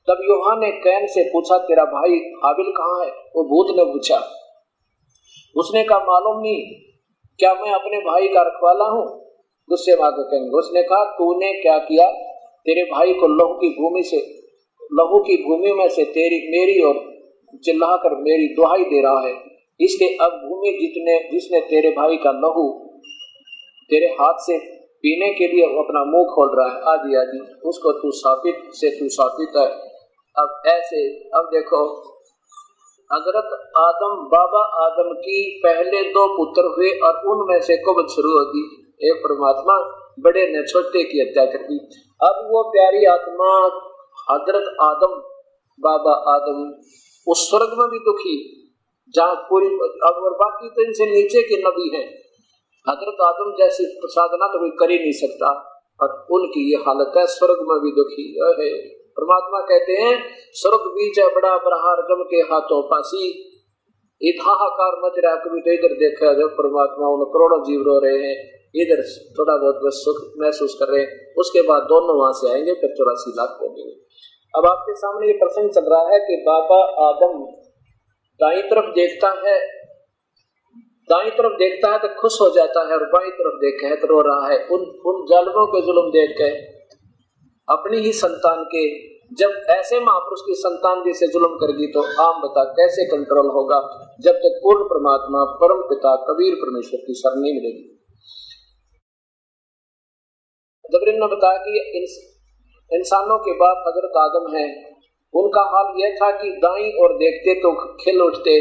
तब योहा ने कैन से पूछा तेरा भाई हाबिल कहाँ है? वो भूत ने पूछा। उसने कहा मालूम नहीं, क्या मैं अपने भाई का रखवाला हूँ? गुस्से में आकर कैन, उसने कहा तूने क्या किया? तेरे भाई को लहू की भूमि में से मेरी और चिल्लाकर मेरी दुहाई दे रहा है, इसलिए अब भूमि जिसने तेरे भाई का लहू तेरे हाथ से पीने के लिए अपना मुंह खोल रहा है, आदि उसको तू साबित है। अब देखो, हजरत आदम, बाबा आदम की पहले 2 पुत्र हुए और उनमें से कुबत शुरू होगी। एक परमात्मा बड़े ने छोटे की हत्या कर दी। अब वो प्यारी आत्मा हजरत आदम, बाबा आदम उस स्वर्ग में भी दुखी, जहाँ पूरी और बाकी तो इनसे नीचे के नबी हैं, हजरत आदम जैसी साधना तो कोई कर ही नहीं सकता, और उनकी ये हालत है, स्वर्ग में भी दुखी है। परमात्मा कहते हैं स्वर्ग बीच है बड़ा प्रहार जम के हाथों फांसी, हाहाकार मच रहा। कभी तो इधर देखा जब परमात्मा उन करोड़ों जीव रो रहे हैं, इधर थोड़ा बहुत बस सुख महसूस कर रहे हैं, उसके बाद दोनों वहां से आएंगे, फिर 84 लाख होंगे। अब आपके सामने ये प्रसंग चल रहा है कि बाबा आदम दाई तरफ देखता है तो खुश हो जाता है, और बाई तरफ देखता है तो रो रहा है। उन जालिमों के जुल्म देख के, अपनी ही संतान के, जब ऐसे महापुरुष की संतान भी से जुल्म करेगी तो आम बता कैसे कंट्रोल होगा, जब तक पूर्ण परमात्मा परम पिता कबीर परमेश्वर की शरण नहीं मिलेगी। जबरीन ने बताया कि इंसानों के बाप हजरत आदम हैं, उनका हाल यह था कि दाईं ओर देखते तो खिल उठते,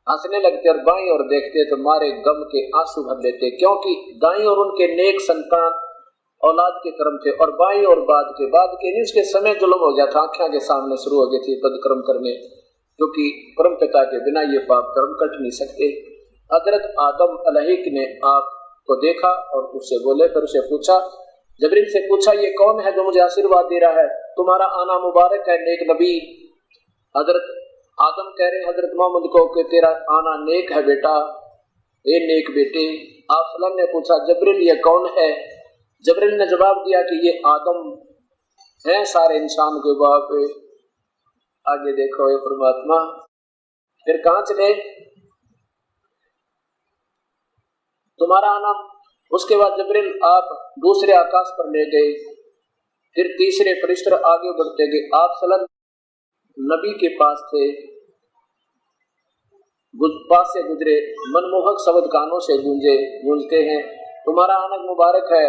हंसने लगते, और बाईं ओर देखते तो मारे गम के आंसू भर लेते, क्योंकि दाईं ओर उनके नेक संतान औलाद के कर्म थे, और बाईं और बाद के नहीं, उसके समय जुल्म हो गया था, आंखों के सामने शुरू हो गए थे बदकर्म करने, क्योंकि परम पिता के बिना ये पाप कर्म कट नहीं सकते। हजरत आदम अलैहि ने आपको देखा और उससे बोले, फिर उसे पूछा, जबरील से पूछा ये कौन है जो मुझे आशीर्वाद दे रहा है, तुम्हारा आना मुबारक है नेक नबी। हजरत आदम कह रहे हजरत मोहम्मद को कि तेरा आना नेक है बेटा, ये नेक बेटे। आप सल्लल्लाहु ने पूछा जबरील ये कौन है? जबरील ने जवाब दिया कि ये आदम है, सारे इंसान के बाप। आगे देखो ये परमात्मा फिर कहाँ चले, तुम्हारा आना। उसके बाद जबरील आप दूसरे आकाश पर ले गए, फिर तीसरे फरिश्ते आगे बढ़ते गए। आप सल्लल्लाहु नबी के पास थे, पास से गुजरे, मनमोहक शब्द कानों से गूंजते हैं, तुम्हारा आना मुबारक है,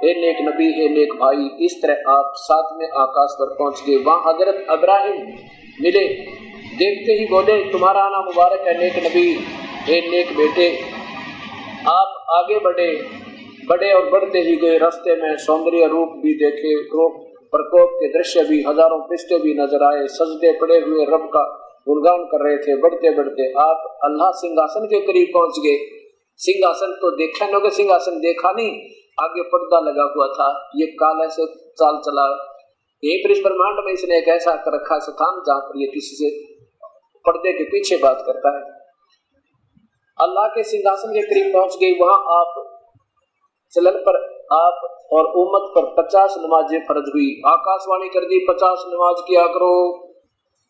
हे नेक नबी, हे नेक भाई। इस तरह आप साथ में आकाश पर पहुंच गए। वहां हजरत इब्राहिम मिले, देखते ही बोले तुम्हारा आना मुबारक है नेक नबी, हे नेक बेटे। आप आगे बढ़े और बढ़ते ही गए। रास्ते में सौंदर्य रूप भी देखे, प्रकोप के दृश्य भी, हजारों फरिश्ते भी नजर आए, सजदे पड़े हुए रब का गुणगान कर रहे थे। बढ़ते बढ़ते आप अल्लाह सिंहासन के करीब पहुंच गए। सिंहासन तो देखा न, सिंहासन देखा नहीं, आगे पर्दा लगा हुआ था। ये काल ऐसे चाल चला, यही पर इस ब्रह्मांड में इसने एक ऐसा कर रखा स्थान जहाँ पर ये किसी से पर्दे के पीछे बात करता है। अल्लाह के सिंहासन के करीब पहुंच गई। वहां आप चलन पर आप और उम्मत पर 50 नमाजें फर्ज हुई। आकाशवाणी कर दी 50 नमाज किया करो।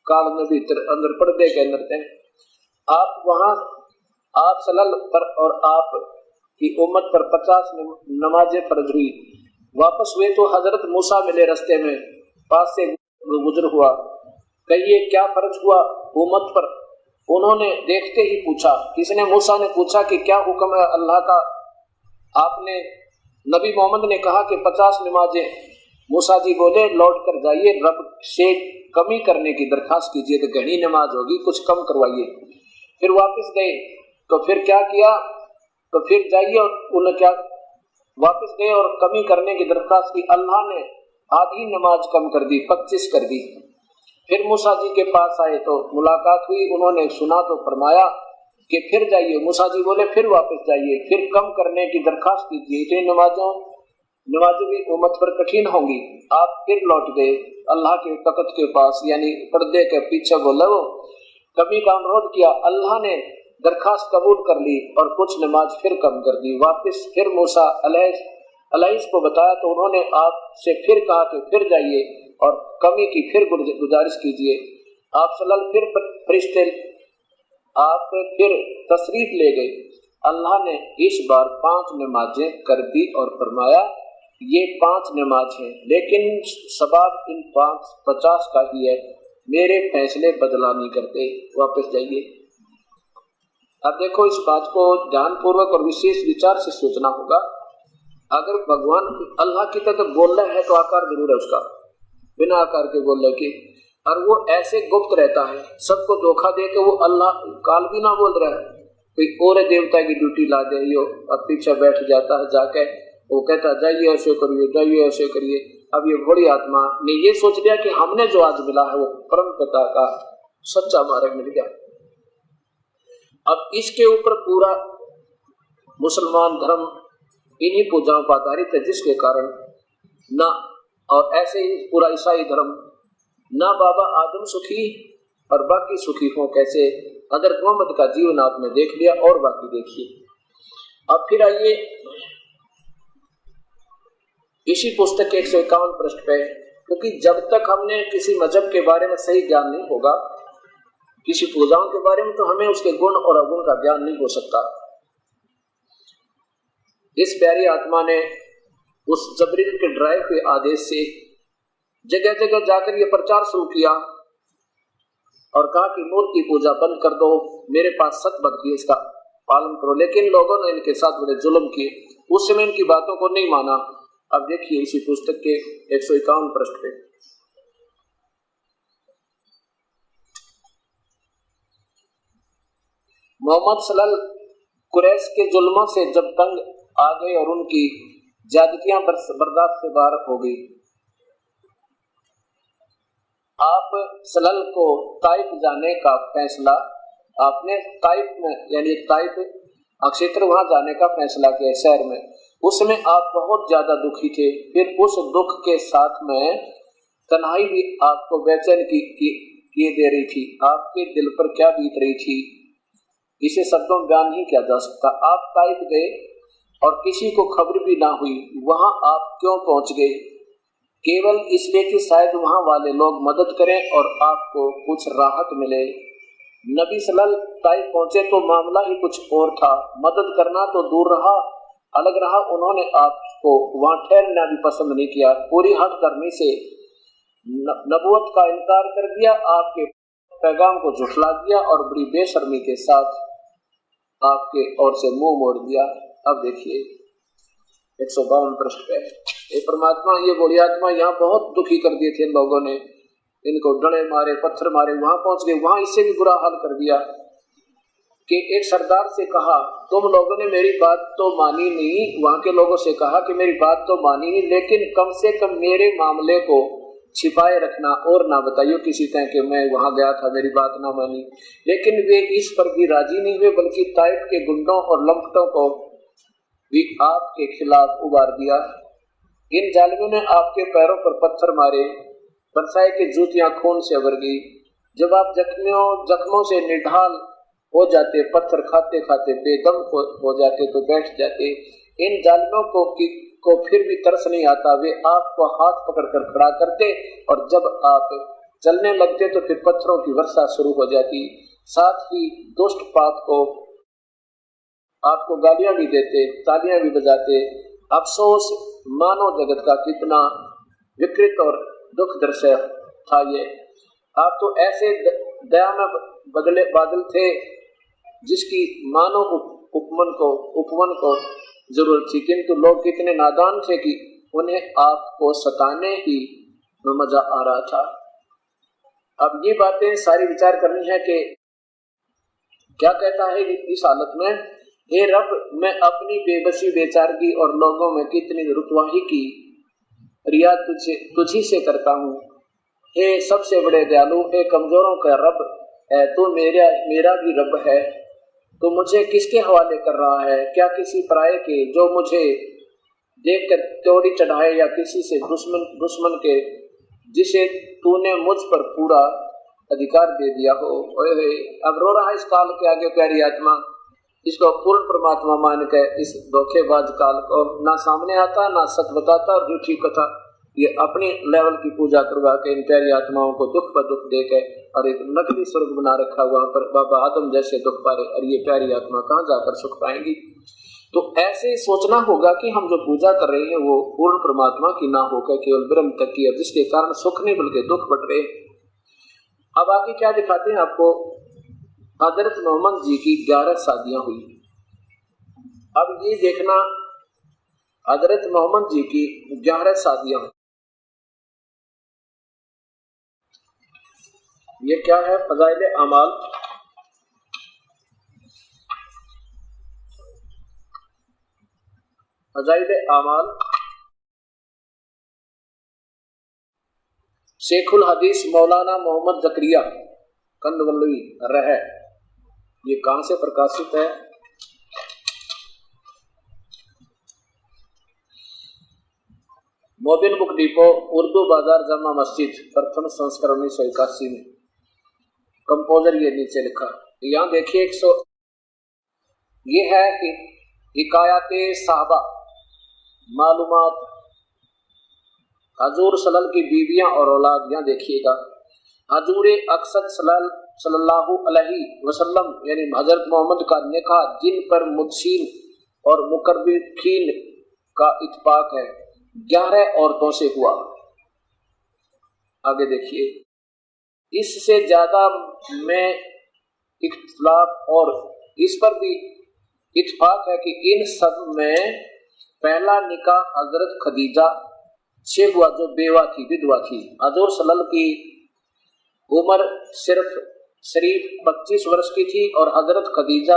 काल में भी अंदर पर्दे के अंदर थे। आप वहां आप सलल पर और आप की उम्मत पर 50 नमाजें फर्ज हुई। वापस हुए तो हजरत मूसा मिले रास्ते में, पास से गुजर हुआ। कहिए क्या फर्ज हुआ उम्मत पर? उन्होंने देखते ही पूछा, किसने? मूसा ने पूछा कि क्या हुक्म है अल्लाह का? आपने नबी मोहम्मद ने कहा कि 50 नमाजें। मूसा जी बोले लौट कर जाइए, रब से कमी करने की दरखास्त कीजिए, तो घनी नमाज होगी, कुछ कम करवाइए। फिर वापस गए तो फिर क्या किया? तो फिर जाइए और उन्हें क्या वापस गए और कमी करने की दरखास्त की। अल्लाह ने आधी नमाज कम कर दी, 25 कर दी। फिर मूसा जी के पास आए तो मुलाकात हुई, उन्होंने सुना तो फरमाया कि फिर जाइए। मूसा जी बोले फिर वापस जाइए, फिर कम करने की दरखास्त कीजिए, तो नमाजें भी उम्मत पर कठिन होंगी। आप फिर लौट गए अल्लाह के तख्त के पास, यानी पर्दे के पीछे बोले वो कमी का अनुरोध किया। अल्लाह ने दरखास्त कबूल कर ली और कुछ नमाज फिर कम कर दी। वापस फिर मूसा अलैहिस को बताया तो उन्होंने आपसे फिर कहा कि फिर जाइए और कमी की फिर गुजारिश कीजिए। आप सल्लल्लाहु फिर फरिश्ते आप फिर तशरीफ ले गए। अल्लाह ने इस बार 5 नमाजें कर दी और फरमाया ये 5 नमाज हैं, लेकिन सवाब इन 50 का ही है, मेरे फैसले बदला नहीं करते, वापस जाइए। अब देखो इस बात को ध्यानपूर्वक और विशेष विचार से सोचना होगा। अगर भगवान अल्लाह की तरफ बोल रहे हैं तो आकार जरूर है उसका, बिना आकार के बोल रहे कि, और वो ऐसे गुप्त रहता है, सबको धोखा दे के वो अल्लाह काल भी ना बोल रहा है। कोई और देवता की ड्यूटी ला दे और पीछे बैठ जाता है जाके, वो कहता जाइए ऐसे करिए, जाइए ऐसे करिए। अब ये बड़ी आत्मा ने ये सोच लिया कि हमने जो आज मिला है वो परम पिता का सच्चा मार्ग मिल गया। अब इसके ऊपर पूरा मुसलमान धर्म इन्हीं पूजाओं पर आधारित है, जिसके कारण ना, और ऐसे ही पूरा ईसाई धर्म, ना बाबा आदम सुखी और बाकी सुखी हो कैसे। हज़रत मोहम्मद का जीवन आपने देख लिया और बाकी देखिए। अब फिर आइए इसी पुस्तक के 151 पृष्ठ पे, क्योंकि जब तक हमने किसी मजहब के बारे में सही ज्ञान नहीं होगा, किसी पूजाओं के बारे में, तो हमें उसके गुण और अवगुण का ज्ञान नहीं हो सकता। इस प्यारी आत्मा ने उस जबरील के ड्राइव के आदेश से जगह जगह जाकर ये प्रचार शुरू किया और कहा कि मूर्ति पूजा बंद कर दो, मेरे पास सत भक्ति इसका पालन करो। लेकिन लोगों ने इनके साथ बड़े जुल्म किए, उस समय इनकी बातों को नहीं माना। अब देखिए इसी पुस्तक के 151 पृष्ठ पे, मोहम्मद सल्लल्लाहु कुरैश के जुल्मों से जब तंग आ गए और उनकी ज्यादतियां बर्दाश्त से बाहर हो गई, आप सल्लल्लाहु को ताइफ जाने का फैसला, आपने ताइफ में यानी ताइफ क्षेत्र वहां जाने का फैसला किया शहर में। उसमें आप बहुत ज्यादा दुखी थे। फिर उस दुख के साथ में तन्हाई भी आपको बेचैन किए दे रही थी। आपके दिल पर क्या बीत रही थी इसे शब्दों में बयान नहीं किया जा सकता। आप ताइफ गए और किसी को खबर भी ना हुई। वहां आप क्यों पहुंच गए? केवल इसलिए कि शायद वहां वाले लोग मदद करें और आपको कुछ राहत मिले। नबी सल्लल्लाहु ताइफ पहुंचे तो मामला ही कुछ और था। मदद करना तो दूर रहा, अलग रहा, उन्होंने आपको वहां ठहरना भी पसंद नहीं किया। पूरी हठधर्मी से नबूवत का इनकार कर दिया, आपके पैगाम को झुठला दिया और बड़ी बेशर्मी के साथ आपके ओर से मुंह मोड़ दिया। अब देखिए 152 पृष्ठ पे। ये परमात्मा, ये बूढ़ी आत्मा यहाँ बहुत दुखी कर दिए थे इन लोगों ने, इनको डंडे मारे, पत्थर मारे, वहां पहुंच गए। वहां इससे भी बुरा हाल कर दिया कि एक सरदार से कहा तुम लोगों ने मेरी बात तो मानी नहीं, वहां के लोगों से कहा कि मेरी बात तो मानी नहीं, लेकिन कम से कम मेरे मामले को छिपाए रखना और ना बताइयो किसी तरह कि मैं वहां गया था, मेरी बात ना मानी। लेकिन वे इस पर भी राजी नहीं हुए, बल्कि ताइफ के गुंडों और लंपटों को भी आपके खिलाफ उबार दिया। इन जालिमों ने आपके पैरों पर पत्थर मारे, बरसाए की जूतियां खून से उबर गई। जब आप जख्मों से निढाल हो जाते, पत्थर खाते खाते बेदम हो जाते तो बैठ जाते। इन जालिमों को फिर भी तरस नहीं आता, वे आपको हाथ पकड़कर खड़ा करते और जब आप चलने लगते तो फिर पत्थरों की वर्षा शुरू हो जाती। साथ ही दुष्ट पाप को आपको गालियां भी देते, तालियां भी बजाते। अफसोस, मानव जगत का कितना विकृत और दुख दृश्य था ये। आप तो ऐसे दया में बादल थे जिसकी मानव उपमन को जरूरत थी, किंतु लोग कितने नादान थे कि उन्हें आपको सताने ही में मजा आ रहा था। अब ये बातें सारी विचार करनी है कि क्या कहता है इस हालत में, हे रब, मैं अपनी बेबसी, बेचारगी और लोगों में कितनी रुतवाही की रियाद तुझी से करता हूँ। हे सबसे बड़े दयालु, हे कमजोरों का रब है तू, मेरा भी रब है। तो मुझे किसके हवाले कर रहा है? क्या किसी पराये के जो मुझे देखकर त्योड़ी चढ़ाए, या किसी से दुश्मन के जिसे तूने मुझ पर पूरा अधिकार दे दिया हो? ओए, अब रो रहा है इस काल के आगे प्यारी आत्मा। इसको पूर्ण परमात्मा मान के इस धोखेबाज काल को ना सामने आता, ना सच बताता और झूठी कथा, ये अपनी लेवल की पूजा करवा के इन प्यारी आत्माओं को दुख पर दुख दे के और एक नकली स्वर्ग बना रखा हुआ पर बाबा आदम जैसे दुख पा रहे, और ये प्यारी आत्मा कहाँ जाकर सुख पाएंगी? तो ऐसे सोचना होगा कि हम जो पूजा कर रहे हैं वो पूर्ण परमात्मा की ना होकर केवल ब्रह्म तक की, जिसके कारण सुख नहीं बल्कि दुख बढ़ रहे। अब आगे क्या दिखाते हैं आपको, हजरत मोहम्मद जी की 11 शादियां हुई। अब ये देखना, हजरत मोहम्मद जी की 11 शादियां, ये क्या है? फज़ाइल अमाल, फज़ाइल अमाल, शेखुल हदीस मौलाना मोहम्मद ज़करिया कंदवल्लवी रह, ये कहां से प्रकाशित है? मोबिन बुक डिपो, उर्दू बाजार, जामा मस्जिद, प्रथम संस्करण 1981 में। कंपोजर ये नीचे लिखा, यहाँ देखिए 100, ये है हिकायते साहबा, मालूमात, हजूर सल्लल्लाहु की बीवियां और औलाद। यहाँ देखिएगा, हजूर अक़सद सल्लल्लाहु अलैहि वसल्लम यानी हजरत मोहम्मद का निकाह जिन पर मुदसीन और मुकर्रिखीन का इत्फाक है 11 औरतों से हुआ। आगे देखिए, इससे ज्यादा में इख्तिलाफ और इस पर भी इत्फाक है कि इन सब में पहला निकाह हजरत खदीजा से हुआ जो बेवा थी, विधवा थी। हजूर सल्लल्लाहु की उम्र सिर्फ 25 वर्ष की थी और हजरत खदीजा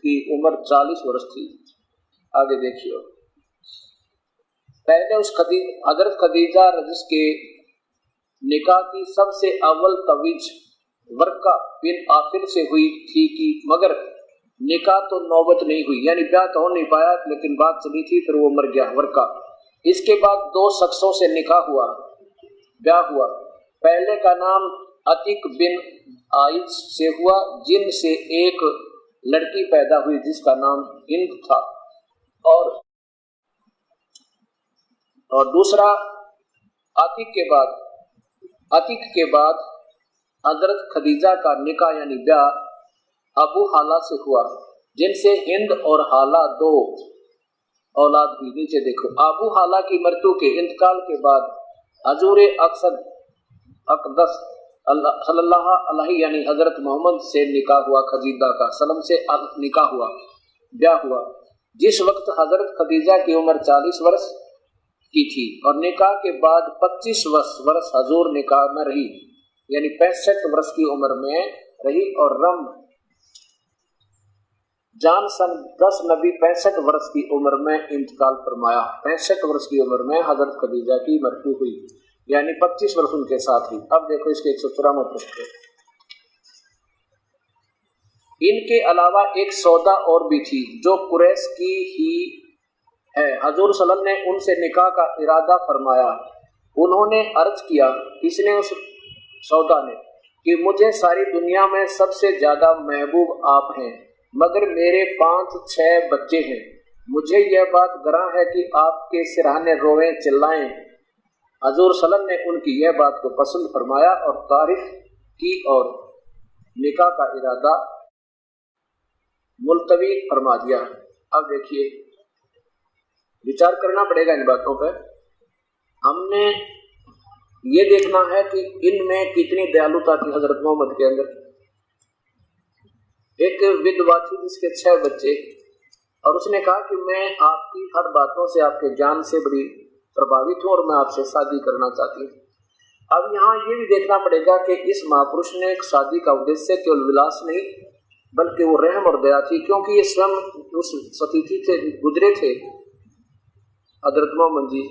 की उम्र 40 वर्ष थी। आगे देखिए, पहले उस हजरत खदीजा रजिस के निकाह की सबसे अव्वल तवीज वर्का बिन आखिर से हुई थी कि मगर निकाह तो नौबत नहीं हुई, यानी ब्याह तो हो नहीं पाया, लेकिन बात चली थी, फिर वो मर गया वर्का। इसके बाद 2 शख्सों से निकाह हुआ, ब्याह हुआ। पहले का नाम अतिक बिन आइज से हुआ, जिन से एक लड़की पैदा हुई जिसका नाम हिंद था, और दूसरा अतिक के बाद हजरत खदीजा का निकाह यानी ब्याह अबू हाला से हुआ, जिनसे हिंद और हाला 2 औलाद भी। नीचे देखो, अबू हाला की मृत्यु के इंतकाल के बाद हजूर अक़दस सल्लल्लाहु अलैहि यानी हजरत मोहम्मद से निकाह हुआ, खदीजा का सलम से निकाह हुआ, ब्याह हुआ। जिस वक्त हजरत खदीजा की उम्र 40 वर्ष की थी और निकाह के बाद 25 वर्ष हजूर निकाह में रही, यानी 65 वर्ष की उम्र में रही। और रम जान सन 10 नबी 65 वर्ष की उम्र में इंतकाल फरमाया। 65 वर्ष की उम्र में हजरत खदीजा की मृत्यु हुई, यानी 25 वर्ष उनके साथ ही। अब देखो इसके 154 पृष्ठ। इनके अलावा एक सौदा और भी थी जो कुरैश की ही है। हजूर सल्लल्लाहु अलैहि वसल्लम ने उनसे निकाह का इरादा फरमाया। उन्होंने अर्ज किया, इसने उस सौदा ने, कि मुझे सारी दुनिया में सबसे ज्यादा महबूब आप हैं, मगर मेरे 5-6 बच्चे हैं। मुझे यह बात गरा है कि आपके सिरहाने रोएं चिल्लाएं। हजूर सल्लल्लाहु अलैहि वसल्लम ने उनकी यह बात को पसंद फरमाया और तारीफ की और निकाह का इरादा मुलतवी फरमा दिया। अब देखिए, विचार करना पड़ेगा इन बातों पर। हमने ये देखना है कि इनमें कितनी दयालुता थी हजरत मोहम्मद के अंदर। एक विधवा थी जिसके 6 बच्चे, और उसने कहा कि मैं आपकी हर बातों से, आपके ज्ञान से बड़ी प्रभावित हूँ और मैं आपसे शादी करना चाहती हूँ। अब यहाँ ये भी देखना पड़ेगा कि इस महापुरुष ने एक शादी का उद्देश्य केवल विलास नहीं, बल्कि वो रहम और दया थी, क्योंकि ये स्वयं उस सतीथी थे, गुजरे थे। हजरत मोहम्मद जी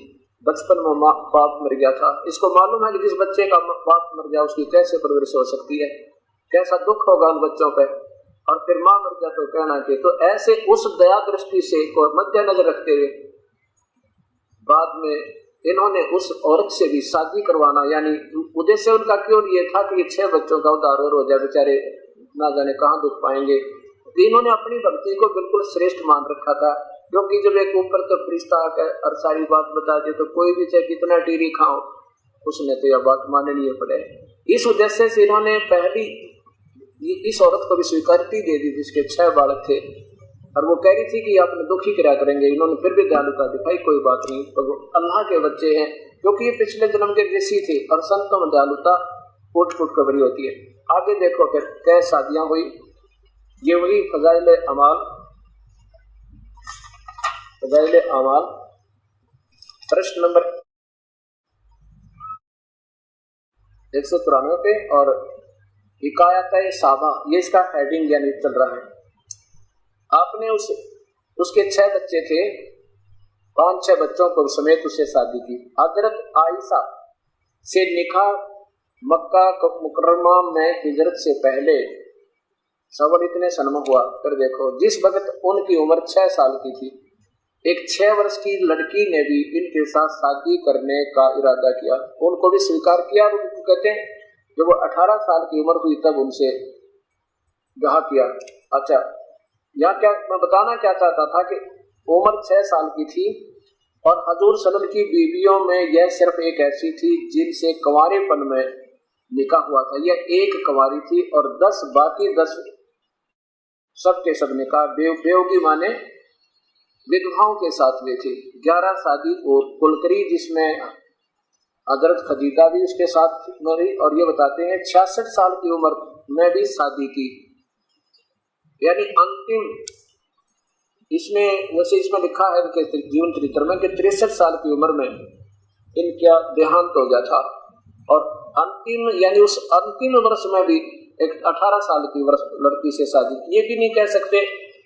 बचपन में बाप मर गया था। इसको मालूम है कि जिस बच्चे का बाप मर गया उसकी कैसे परवरिश हो सकती है, कैसा दुख होगा उन बच्चों पर। और फिर माँ मर गया तो कहना कि, तो ऐसे उस दया दृष्टि से को मद्देनजर रखते हुए बाद में इन्होंने उस औरत से भी शादी करवाना, यानी उद्देश्य उनका क्यों ये था कि ये 6 बच्चों का उद्धार हो जाए, बेचारे ना जाने कहाँ दुख पाएंगे। इन्होंने अपनी भक्ति को बिल्कुल श्रेष्ठ मान रखा था, क्योंकि जब एक ऊपर तो फरिश्ता आकर और सारी बात बता दे तो कोई भी चाहे कितना टीरी खाओ, उसने तो यह बात माननी ही पड़े। इस उद्देश्य से इन्होंने पहली इस औरत को भी स्वीकृति दे दी जिसके 6 बालक थे, और वो कह रही थी कि आपने दुखी करा करेंगे। इन्होंने फिर भी दयालुता दिखाई, कोई बात नहीं, तो अल्लाह के बच्चे हैं, क्योंकि ये पिछले जन्म के ऋषि थे। और संतों में दयालुता फुट फुट कबरी होती है। आगे देखो फिर कै शादियां हुई। ये वही फजाइल अमाल प्रश्न नंबर 193 पे, और हिकायत साबा, ये इसका हेडिंग यानी चल रहा है। आपने उसके 6 बच्चे थे, 5-6 बच्चों को समेत उससे शादी की। हजरत आयशा से निकाह मक्का मुकर्रमा में हिजरत से पहले सवाल इतने सन में हुआ। फिर देखो, जिस वक्त उनकी उम्र 6 साल की थी, एक 6 वर्ष की लड़की ने भी इनके साथ शादी करने का इरादा किया। उनको भी स्वीकार किया। और उनको कहते हैं जब वो 18 साल की उम्र हुई तब उनसे ब्याह किया। अच्छा, यहाँ क्या मैं बताना क्या चाहता था कि उम्र 6 साल की थी, और हजूर सल्लल्लाहु अलैहि वसल्लम की बीवियों में यह सिर्फ एक ऐसी थी जिनसे कंवारेपन में निकाह हुआ था। यह एक कंवारी थी, और 10 बाकी 10 सबके सब निकाह बेवगी माने विधवाओं के साथ हुए थे। 11 शादी और कुलकरी, जिसमें हजरत खदीजा भी उसके साथ मरी। और ये बताते हैं 66 साल की उम्र में भी शादी की, यानी अंतिम। इसमें वैसे इसमें लिखा है इनके जीवन चरित्र में कि 63 साल की उम्र में इनका देहांत हो गया था। और अंतिम यानी उस अंतिम वर्ष में भी एक 18 साल की वर्ष लड़की से शादी। ये भी नहीं कह सकते,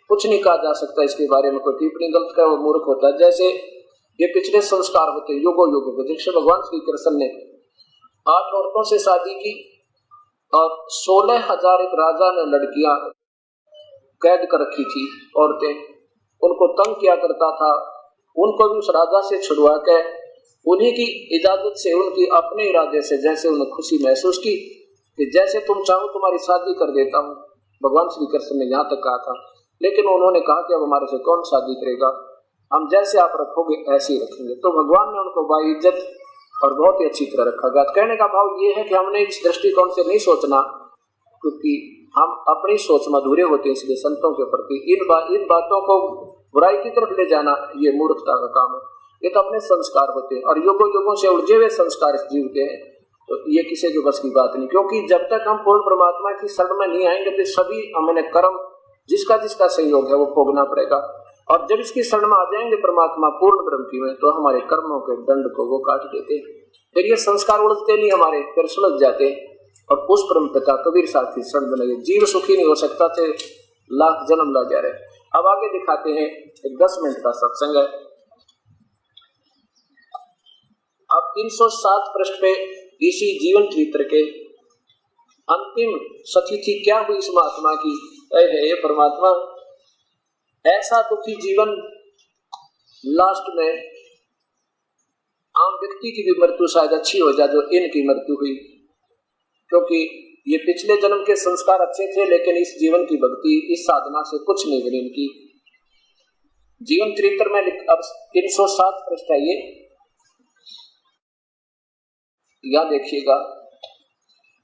कुछ नहीं कहा जा सकता इसके बारे में, कोई टिप्पणी गलत का वो मूर्ख होता है। जैसे ये पिछले संस्कार होते हैं युगों युगों के। जैसे भगवान श्री कृष्ण ने 8 औरतों से शादी की, और 16,000 एक राजा ने लड़कियां कैद कर रखी थी, औरतें, उनको तंग किया करता था। उनको भी उस राजा से छुड़वा के उन्हीं की इजाजत से, उनकी अपने इरादे से, जैसे उन्हें खुशी महसूस की कि जैसे तुम चाहो तुम्हारी शादी कर देता हूँ। भगवान श्री कृष्ण ने यहाँ तक कहा था, लेकिन उन्होंने कहा कि अब हमारे से कौन शादी करेगा, हम जैसे आप रखोगे ऐसे ही रखेंगे। तो भगवान ने उनको बाइज्जत और बहुत ही अच्छी तरह रखा गया। कहने का भाव ये है कि हमने इस दृष्टिकोण से नहीं सोचना, क्योंकि हम अपनी सोच में अधूरे होते हैं। इसलिए संतों के प्रति इन बातों को बुराई की तरफ ले जाना ये मूर्खता का काम है। ये तो अपने संस्कार होते हैं, और युगों युगों से उलझे हुए संस्कार इस जीव के हैं। तो ये किसी के बस की बात नहीं, क्योंकि जब तक हम पूर्ण परमात्मा की शरण में नहीं आएंगे तो सभी हमें कर्म जिसका जिसका संयोग है वो भोगना पड़ेगा। और जब इसकी शरण में आ जाएंगे परमात्मा पूर्ण ब्रह्म की में, तो हमारे कर्मों के दंड को वो काट देते। फिर ये संस्कार उड़ते नहीं हमारे, फिर सुलझ जाते और उस परम पिता कबीर साहब की शरण में लगे। जीव सुखी नहीं हो सकता थे, लाख जन्म ला जा रहे। अब आगे दिखाते हैं, एक 10 मिनट का सत्संग है। अब 307 पृष्ठ पे इसी जीवन चरित्र के अंतिम सतिथि क्या हुई इस महात्मा की। हे परमात्मा, ऐसा दुखी जीवन लास्ट में आम व्यक्ति की भी मृत्यु शायद अच्छी हो जाए जो इनकी मृत्यु हुई, क्योंकि ये पिछले जन्म के संस्कार अच्छे थे, लेकिन इस जीवन की भक्ति, इस साधना से कुछ नहीं बनी इनकी। जीवन चरित्र में अब 307 पृष्ठ है ये, यहां देखिएगा।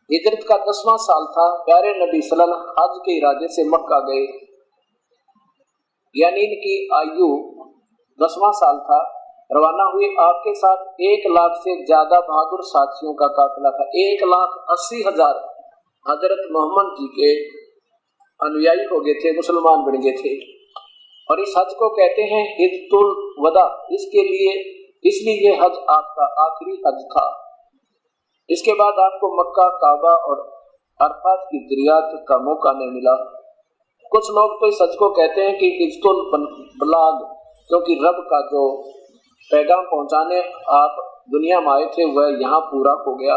हिजरत का 10वां साल था। प्यारे नबी सल्लल्लाहु हज के इरादे से मक्का गए, यानी इनकी आयु 10वां साल था। रवाना हुए, आपके साथ 1 लाख से ज्यादा बहादुर साथियों का काफिला था। 1,80,000 हजरत मोहम्मद जी के अनुयायी हो गए थे, मुसलमान बन गए थे। और इस हज को कहते हैं हिज्जतुल वदा, इसलिए ये हज आपका आखिरी हज था। इसके बाद आपको मक्का, काबा और अरफात की जियारत का मौका नहीं मिला। कुछ लोग तो इस हज को कहते हैं कि हिज्जतुल बलाग, क्योंकि रब का जो पैगाम पहुंचाने आप दुनिया में आए थे वह यहाँ पूरा हो गया।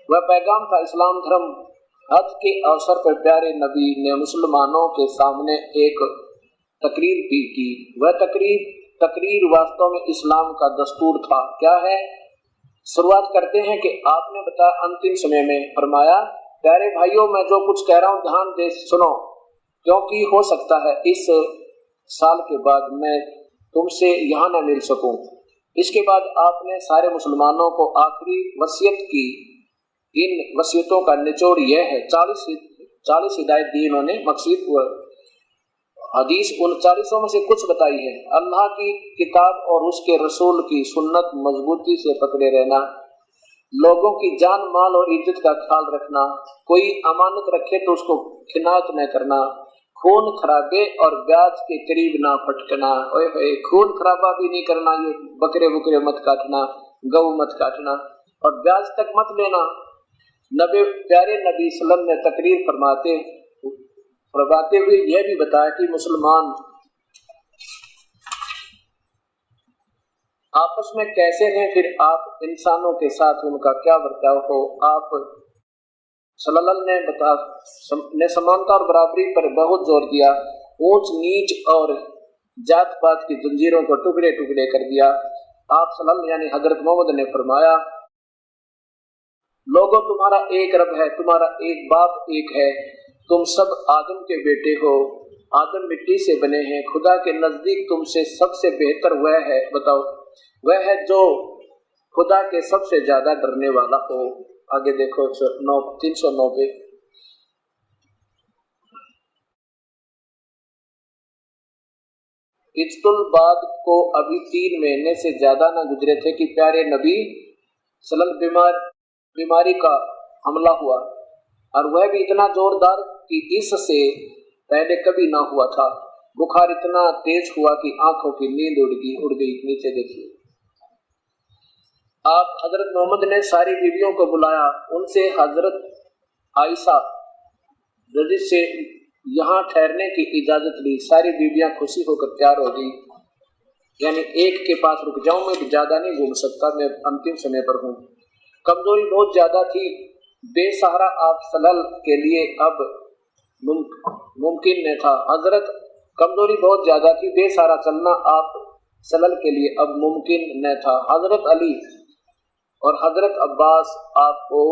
वह पैगाम था इस्लाम धर्म। हज के अवसर पर प्यारे नबी ने मुसलमानों के सामने एक तकरीर भी की। वह तकरीर वास्तव में इस्लाम का दस्तूर था। क्या है? शुरुआत करते हैं कि आपने बताया अंतिम समय में फरमाया, प्यारे भाइयों, मैं जो कुछ कह रहा हूँ ध्यान दे सुनो, क्योंकि हो सकता है इस साल के बाद मैं तुमसे यहाँ न मिल सकूं। इसके बाद आपने सारे मुसलमानों को आखिरी वसीयत की। इन वसीयतों का निचोड़ यह है, 40 हिदायत दी इन्होंने। मकसद हदीस 39 में से कुछ बताई है। अल्लाह की किताब और उसके रसूल की सुन्नत मजबूती से पकड़े रहना, लोगों की जान माल और इज्जत का ख्याल रखना, कोई अमानत रखे तो उसको खिनायत न करना, खून खराबे और ब्याज के करीब ना फटकना। खून खराबा भी नहीं करना, ये बकरे बुकरे मत काटना, गऊ मत काटना और ब्याज तक मत लेना। प्यारे नबी सल्लल्लाहु अलैहि वसल्लम ने तकरीर फरमाते हुए यह भी बताया कि मुसलमान आपस में कैसे रहें, फिर आप इंसानों के साथ उनका क्या बर्ताव हो। आप सल्लल्लाहु ने समानता और बराबरी पर बहुत जोर दिया। ऊंच नीच और जात पात की जंजीरों को टुकड़े टुकड़े कर दिया। आप सल्लल्लाहु यानी हजरत मोहम्मद ने फरमाया, लोगों तुम्हारा एक रब है, तुम्हारा एक बाप एक है, तुम सब आदम के बेटे हो, आदम मिट्टी से बने हैं। खुदा के नजदीक तुमसे सबसे बेहतर वह है, बताओ, वह है जो खुदा के सबसे ज्यादा डरने वाला हो। आगे देखो 309 पे। इज्तुल बाद को अभी 3 महीने से ज्यादा न गुजरे थे कि प्यारे नबी सल्लल्लाहु बीमारी का हमला हुआ, और वह भी इतना जोरदार कि इससे पहले कभी ना हुआ था। बुखार इतना तेज हुआ कि आंखों की नींद उड़ गई। नीचे देखिए, आप हजरत मोहम्मद ने सारी बीवियों को बुलाया, उनसे हजरत आयशा रज़ी से यहाँ ठहरने की इजाजत ली। सारी बीवियां खुशी होकर तैयार हो गई, यानी एक के पास रुक जाऊं, मैं ज्यादा नहीं घूम सकता, मैं अंतिम समय पर हूँ। कमजोरी बहुत ज्यादा थी, बेसहारा आप सल्लल्लाहु के लिए अब मुमकिन न था। हजरत कमजोरी बहुत ज्यादा थी, बेसहारा चलना आप सल्लल्लाहु के लिए अब मुमकिन न था। हजरत अली और हजरत अब्बास आपको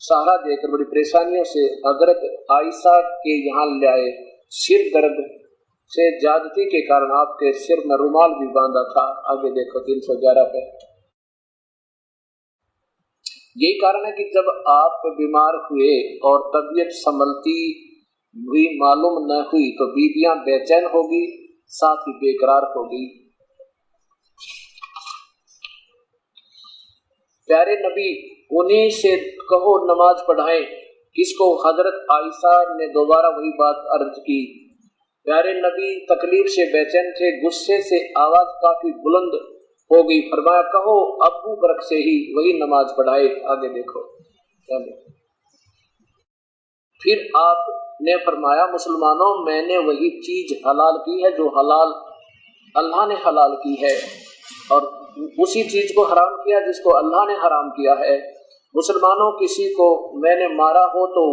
सहारा देकर बड़ी परेशानियों से हजरत आयशा के यहाँ ले आए। सिर दर्द से ज्यादती के कारण आपके सिर में रुमाल भी बांधा था। आगे देखो 311 पे। यही कारण है कि जब आप बीमार हुए और तबीयत संभलती हुई मालूम न हुई तो बीवियां बेचैन होगी, साथ ही बेकरार होगी। प्यारे नबी, उन्हीं से कहो नमाज पढ़ाएं। किसको? हजरत आयशा ने दोबारा वही बात अर्ज की। प्यारे नबी तकलीफ से बेचैन थे, गुस्से से आवाज काफी बुलंद हो गई। फरमाया कहो अबू बकर से ही वही नमाज पढ़ाए। आगे देखो। फिर आपने फरमाया मुसलमानों, मैंने वही चीज हलाल की है जो हलाल अल्लाह ने हलाल की है, और उसी चीज को हराम किया जिसको अल्लाह ने हराम किया है। मुसलमानों, किसी को मैंने मारा हो तो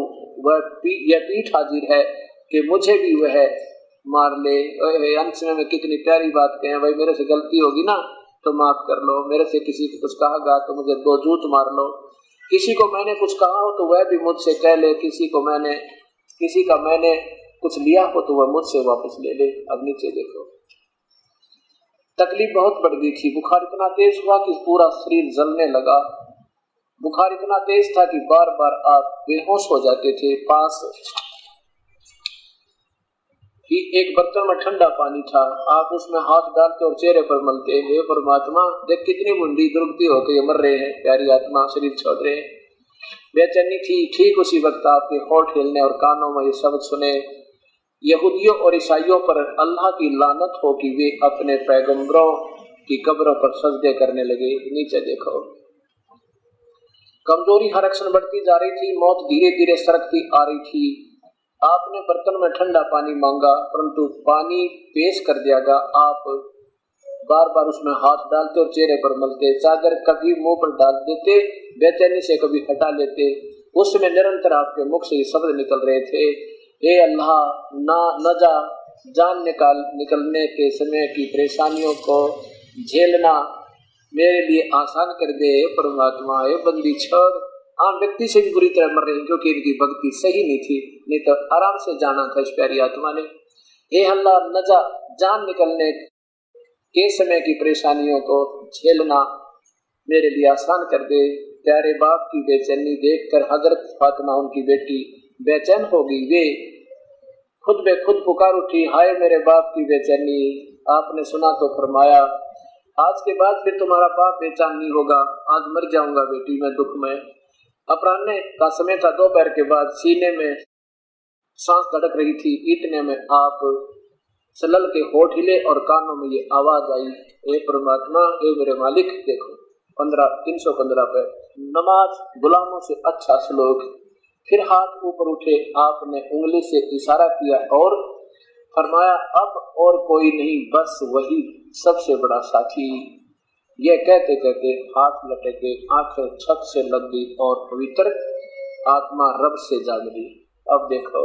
वह यह पीठ हाजिर है कि मुझे भी वह मार ले। अंत में कितनी प्यारी बात कहें, भाई मेरे से गलती होगी ना तो माफ कर लो, मेरे से किसी को कुछ कहा तो मुझे 2 जूत मार लो। किसी को मैंने कुछ कहा हो तो वह भी मुझसे कह ले, किसी का मैंने कुछ लिया हो तो वह मुझसे वापस ले ले। अब नीचे देखो, तकलीफ बहुत बढ़ गई थी। बुखार इतना तेज हुआ कि पूरा शरीर जलने लगा। बुखार इतना तेज था कि बार बार आप बेहोश हो जाते थे। पास ही एक बर्तन में ठंडा पानी था, आप उसमें हाथ डालते और चेहरे पर मलते। हे परमात्मा, देख कितनी मुंडी दुर्गति होकर मर रहे हैं, प्यारी आत्मा शरीर छोड़ रहे हैं। बेचैनी थी। ठीक उसी वक्त आपके होठ हिलने और कानों में ये शब्द सुने, यहूदियों और ईसाइयों पर अल्लाह की लानत हो कि वे अपने पैगंबरों की कब्रों पर सजदे करने लगे। नीचे देखो, कमजोरी हर क्षण बढ़ती जा रही थी, मौत धीरे धीरे सरकती आ रही थी। आपने बर्तन में ठंडा पानी मांगा, परंतु पानी पेश कर दिया गया। आप बार बार उसमें हाथ डालते और चेहरे पर मलते, चादर कभी मुंह पर डाल देते, बेचैनी से कभी हटा लेते। उसमें निरंतर आपके मुख से ये शब्द निकल रहे थे, हे अल्लाह, न जान निकलने के समय की परेशानियों को झेलना मेरे लिए आसान कर दे। परमात्मा, ये बंदी छोड़। आम व्यक्ति से भी बुरी तरह मर रहे हैं क्योंकि इनकी भक्ति सही नहीं थी, नहीं तो आराम से जाना था इस प्यारी आत्मा ने। हे अल्लाह, न जान निकलने के समय की परेशानियों को झेलना मेरे लिए आसान कर दे। प्यारे बाप की बेचैनी देखकर हजरत फातिमा उनकी बेटी बेचैन हो गई। वे खुद बे खुद पुकार उठी, हाय मेरे बाप की बेचैनी। आपने सुना तो फरमाया, आज के बाद फिर तुम्हारा बाप बेचैन नहीं होगा, आज मर जाऊंगा बेटी मैं दुख में। अपराह्न का समय था, दोपहर के बाद। सीने में सांस धड़क रही थी। इतने में आप सलल के होठ हिले और कानों में ये आवाज आई, हे परमात्मा, हे मेरे मालिक। देखो 315 पे, नमाज गुलामों से अच्छा सलूक। फिर हाथ ऊपर उठे, आपने उंगली से इशारा किया और फरमाया, अब और कोई नहीं, बस वही सबसे बड़ा साथी। यह कहते कहते हाथ लटके, आंखें छत से लग गई और पवित्र आत्मा रब से जाग गई। अब देखो,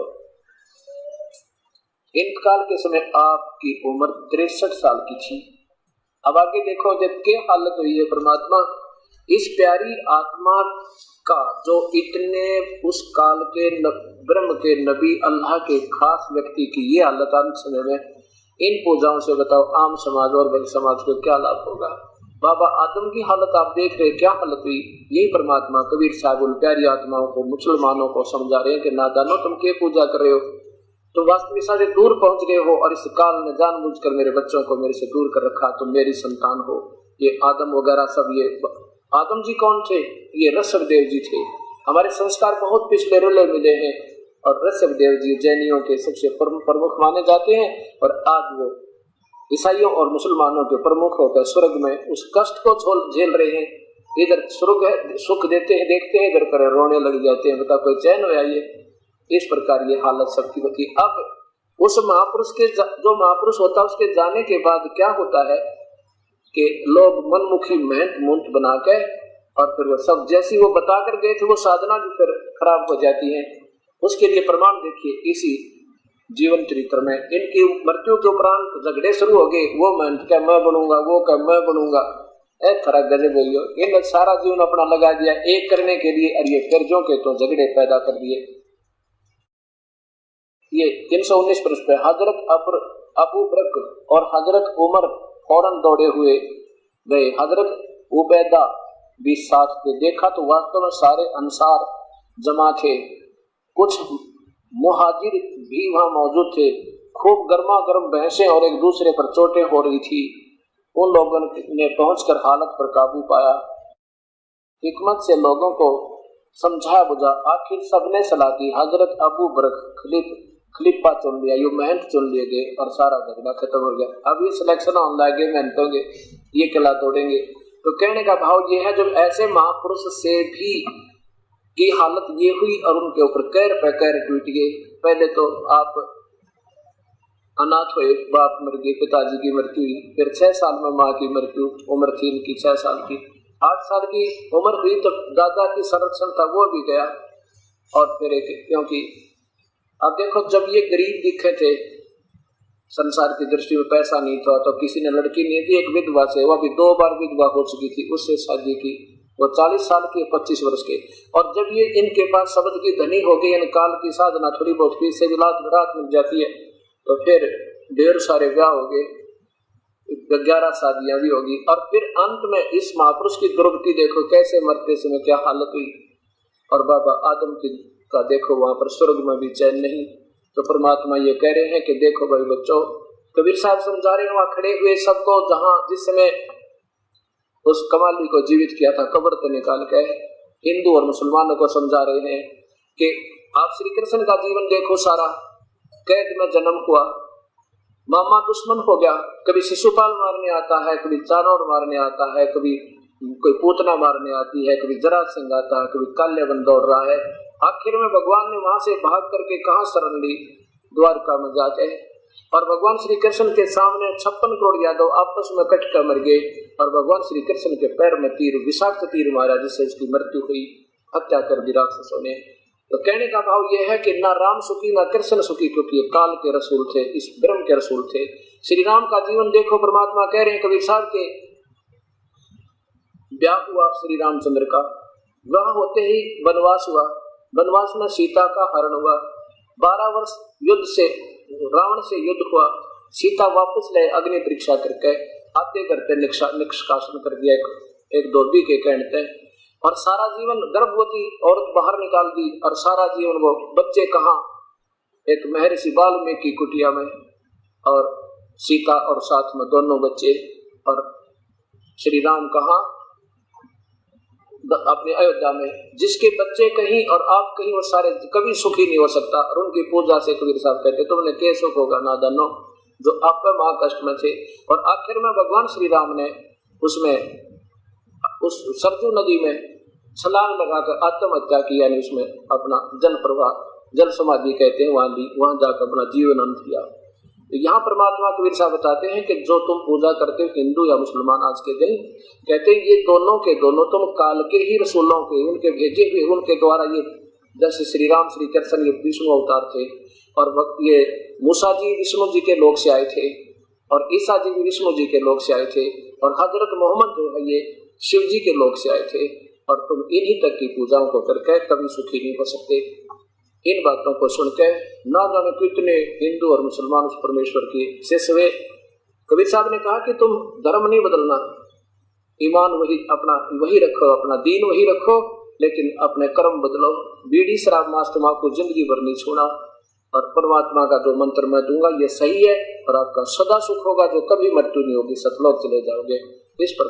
इंतकाल के समय आपकी उम्र 63 साल की थी। अब आगे देखो जब क्या हालत हुई है। परमात्मा, इस प्यारी आत्मा का जो इतने उस काल के ब्रह्म के नबी अल्लाह के खास व्यक्ति की ये हालत अंत समय में, इन पूजाओं से बताओ आम समाज और बड़े समाज को क्या लाभ होगा। बाबा आदम की हालत आप देख रहे, क्या हालत हुई। यही परमात्मा कबीर साहब उन प्यारी आत्माओं को, मुसलमानों को समझा रहे हैं कि नादानो, तुम क्या पूजा कर रहे हो, तुम वास्तविकता से दूर पहुंच गए हो और इस काल ने जानबूझकर मेरे बच्चों को मेरे से दूर कर रखा। तुम मेरी संतान हो। ये आदम वगैरह सब, ये आदम जी कौन थे? ये ऋषभदेव जी थे। हमारे संस्कार बहुत पिछले रुले मिले हैं और ऋषभदेव जी जैनियों के सबसे प्रमुख माने जाते हैं और आज वो ईसाइयों और मुसलमानों के प्रमुख होकर स्वर्ग में उस कष्ट को झेल रहे हैं। इधर स्वर्ग है, सुख देते हैं, देखते हैं, इधर पर रोने लग जाते हैं। बता कोई चैन हो? ये इस प्रकार ये हालत सबकी होती। अब उस महापुरुष के जो महापुरुष होता है उसके जाने के बाद क्या होता है कि लोग मनमुखी मेहनत मूंत बना के और फिर वो सब जैसी वो बता कर गए थे वो साधना भी फिर खराब हो जाती है। उसके लिए प्रमाण देखिए इसी जीवन चरित्र में। इनकी मृत्यु के उपरांत झगड़े शुरू हो गए। वो मेहनत क्या मैं बनूंगा, वो क्या मैं बनूंगा। खरा गजब हुई हो। इन सारा जीवन अपना लगा दिया एक करने के लिए और ये फिर जो के तो झगड़े पैदा कर दिए। ये 319 पृष्ठ पे हजरत अबू बकर और हजरत उमर फौरन दौड़े हुए गए। हजरत उबैदा भी साथ थे। देखा तो वास्तव में सारे अंसार जमा थे। कुछ मुहाजिर भी वहां मौजूद थे। खूब गर्मा गर्म बहसें और एक दूसरे पर चोटें हो रही थी। उन लोगों ने पहुंचकर हालत पर काबू पाया। हिकमत से लोगों को समझा बुझा आखिर सबने सलाह की। हजरत अबू बकर खलीफा चुन लिया, यो महंत चुन लिए गए और सारा झगड़ा खत्म हो गया। अब ये सिलेक्शन होने लगे, महंतों के ये किला तोड़ेंगे। तो कहने का भाव ये है, जब ऐसे महापुरुष से भी की हालत ये हुई और उनके ऊपर कैर पे कैर टूट गए। पहले तो आप अनाथ हुए, बाप मर गए, पिताजी की मृत्यु हुई, फिर 6 साल में माँ की मृत्यु, उम्र थी इनकी 6 साल की। 8 साल की उम्र हुई तो दादा की संरक्षण था वो भी गया। और फिर एक, क्योंकि अब देखो जब ये गरीब दिखे थे, संसार की दृष्टि में पैसा नहीं था, तो किसी ने लड़की नहीं दी, एक विधवा से, वो भी 2 बार विधवा हो चुकी थी, उससे शादी की। वो 40 साल के 25 वर्ष के। और जब ये इनके पास शब्द की धनी हो गई, काल की साधना थोड़ी बहुत की, से रात मिल जाती है, तो फिर ढेर सारे ब्याह हो गए, 11 शादियां भी होगी। और फिर अंत में इस महापुरुष की दुर्गति देखो, कैसे मरते समय क्या हालत हुई। और बाबा आदम की का देखो, वहां पर स्वर्ग में भी चैन नहीं। तो परमात्मा ये कह रहे हैं कि देखो भाई बच्चों, कबीर साहब समझा रहे हैं वहां खड़े हुए सबको, जहां जिस समय उस कमाली को जीवित किया था कब्र से निकाल के, हिंदू और मुसलमानों को समझा रहे हैं कि आप श्री कृष्ण का जीवन देखो, सारा कैद में जन्म हुआ, मामा दुश्मन हो गया, कभी शिशुपाल मारने आता है, कभी चारोर मारने आता है, कभी कोई पूतना मारने आती है, कभी जरासंध आता है, कभी काल्यवन दौड़ रहा है। आखिर में भगवान ने वहां से भाग करके कहाँ शरण ली? द्वारका में जाके। और भगवान श्री कृष्ण के सामने 56 करोड़ यादव आपस में कट कर मर गए, और भगवान श्री कृष्ण के पैर में तीर, विषाक्त तीर मारा, जिससे उसकी मृत्यु हुई, हत्या कर दी राक्षसों ने। तो कहने का भाव यह है कि ना राम सुखी ना कृष्ण सुखी, क्योंकि ये काल के रसूल थे, इस ब्रह्म के रसूल थे। श्री राम का जीवन देखो, परमात्मा कह रहे हैं कबीर साहब के ब्याह हुआ श्री रामचंद्र का, विवाह होते ही वनवास हुआ, वनवास में सीता का हरण हुआ, 12 वर्ष युद्ध से रावण से युद्ध हुआ, सीता वापस ले अग्नि परीक्षा करके आते करते निष्कासन कर दिया एक धोबी के कहते। और सारा जीवन गर्भवती औरत बाहर निकाल दी, और सारा जीवन वो बच्चे कहाँ, एक महर्षि वाल्मीकि की कुटिया में, और सीता और साथ में दोनों बच्चे, और श्री राम कहाँ, अपने अयोध्या में। जिसके बच्चे कहीं और आप कहीं, वो सारे कभी सुखी नहीं हो सकता। और उनकी पूजा से कबीर साहब कहते तुमने क्या सुख होगा नादानो, जो आप महा कष्ट में थे। और आखिर में भगवान श्री राम ने उसमें उस सरजू नदी में छलांग लगाकर आत्महत्या की, यानी उसमें अपना जल प्रवाह, जल समाधि कहते हैं, वहां जाकर अपना जीवन अंत किया। तो यहाँ परमात्मा कबीर साहब बताते हैं कि जो तुम पूजा करते हो, हिंदू या मुसलमान, आज के दिन कहते हैं ये दोनों के दोनों तुम काल के ही रसूलों के, उनके भेजे हुए, उनके द्वारा, ये जैसे श्री राम श्री कृष्ण ये विष्णु अवतार थे, और ये मूसा जी विष्णु जी के लोक से आए थे, और ईसा जी भी विष्णु जी के लोक से आए थे, और हजरत मोहम्मद जो है ये शिव जी के लोक से आए थे। और तुम इन्हीं तक की पूजाओं को करके कभी सुखी नहीं हो सकते। इन बातों को सुनकर ना जाने कितने हिंदू और मुसलमान उस परमेश्वर की शिष्य हुए। कबीर साहब ने कहा कि तुम धर्म नहीं बदलना, ईमान वही अपना वही रखो, अपना दीन वही रखो, लेकिन अपने कर्म बदलो। बीड़ी शराब मांस तंबाकू जिंदगी भर नहीं छूना, और परमात्मा का जो मंत्र मैं दूंगा ये सही है, और आपका सदा सुख होगा, जो कभी मृत्यु नहीं होगी, सतलोक चले जाओगे। इस पर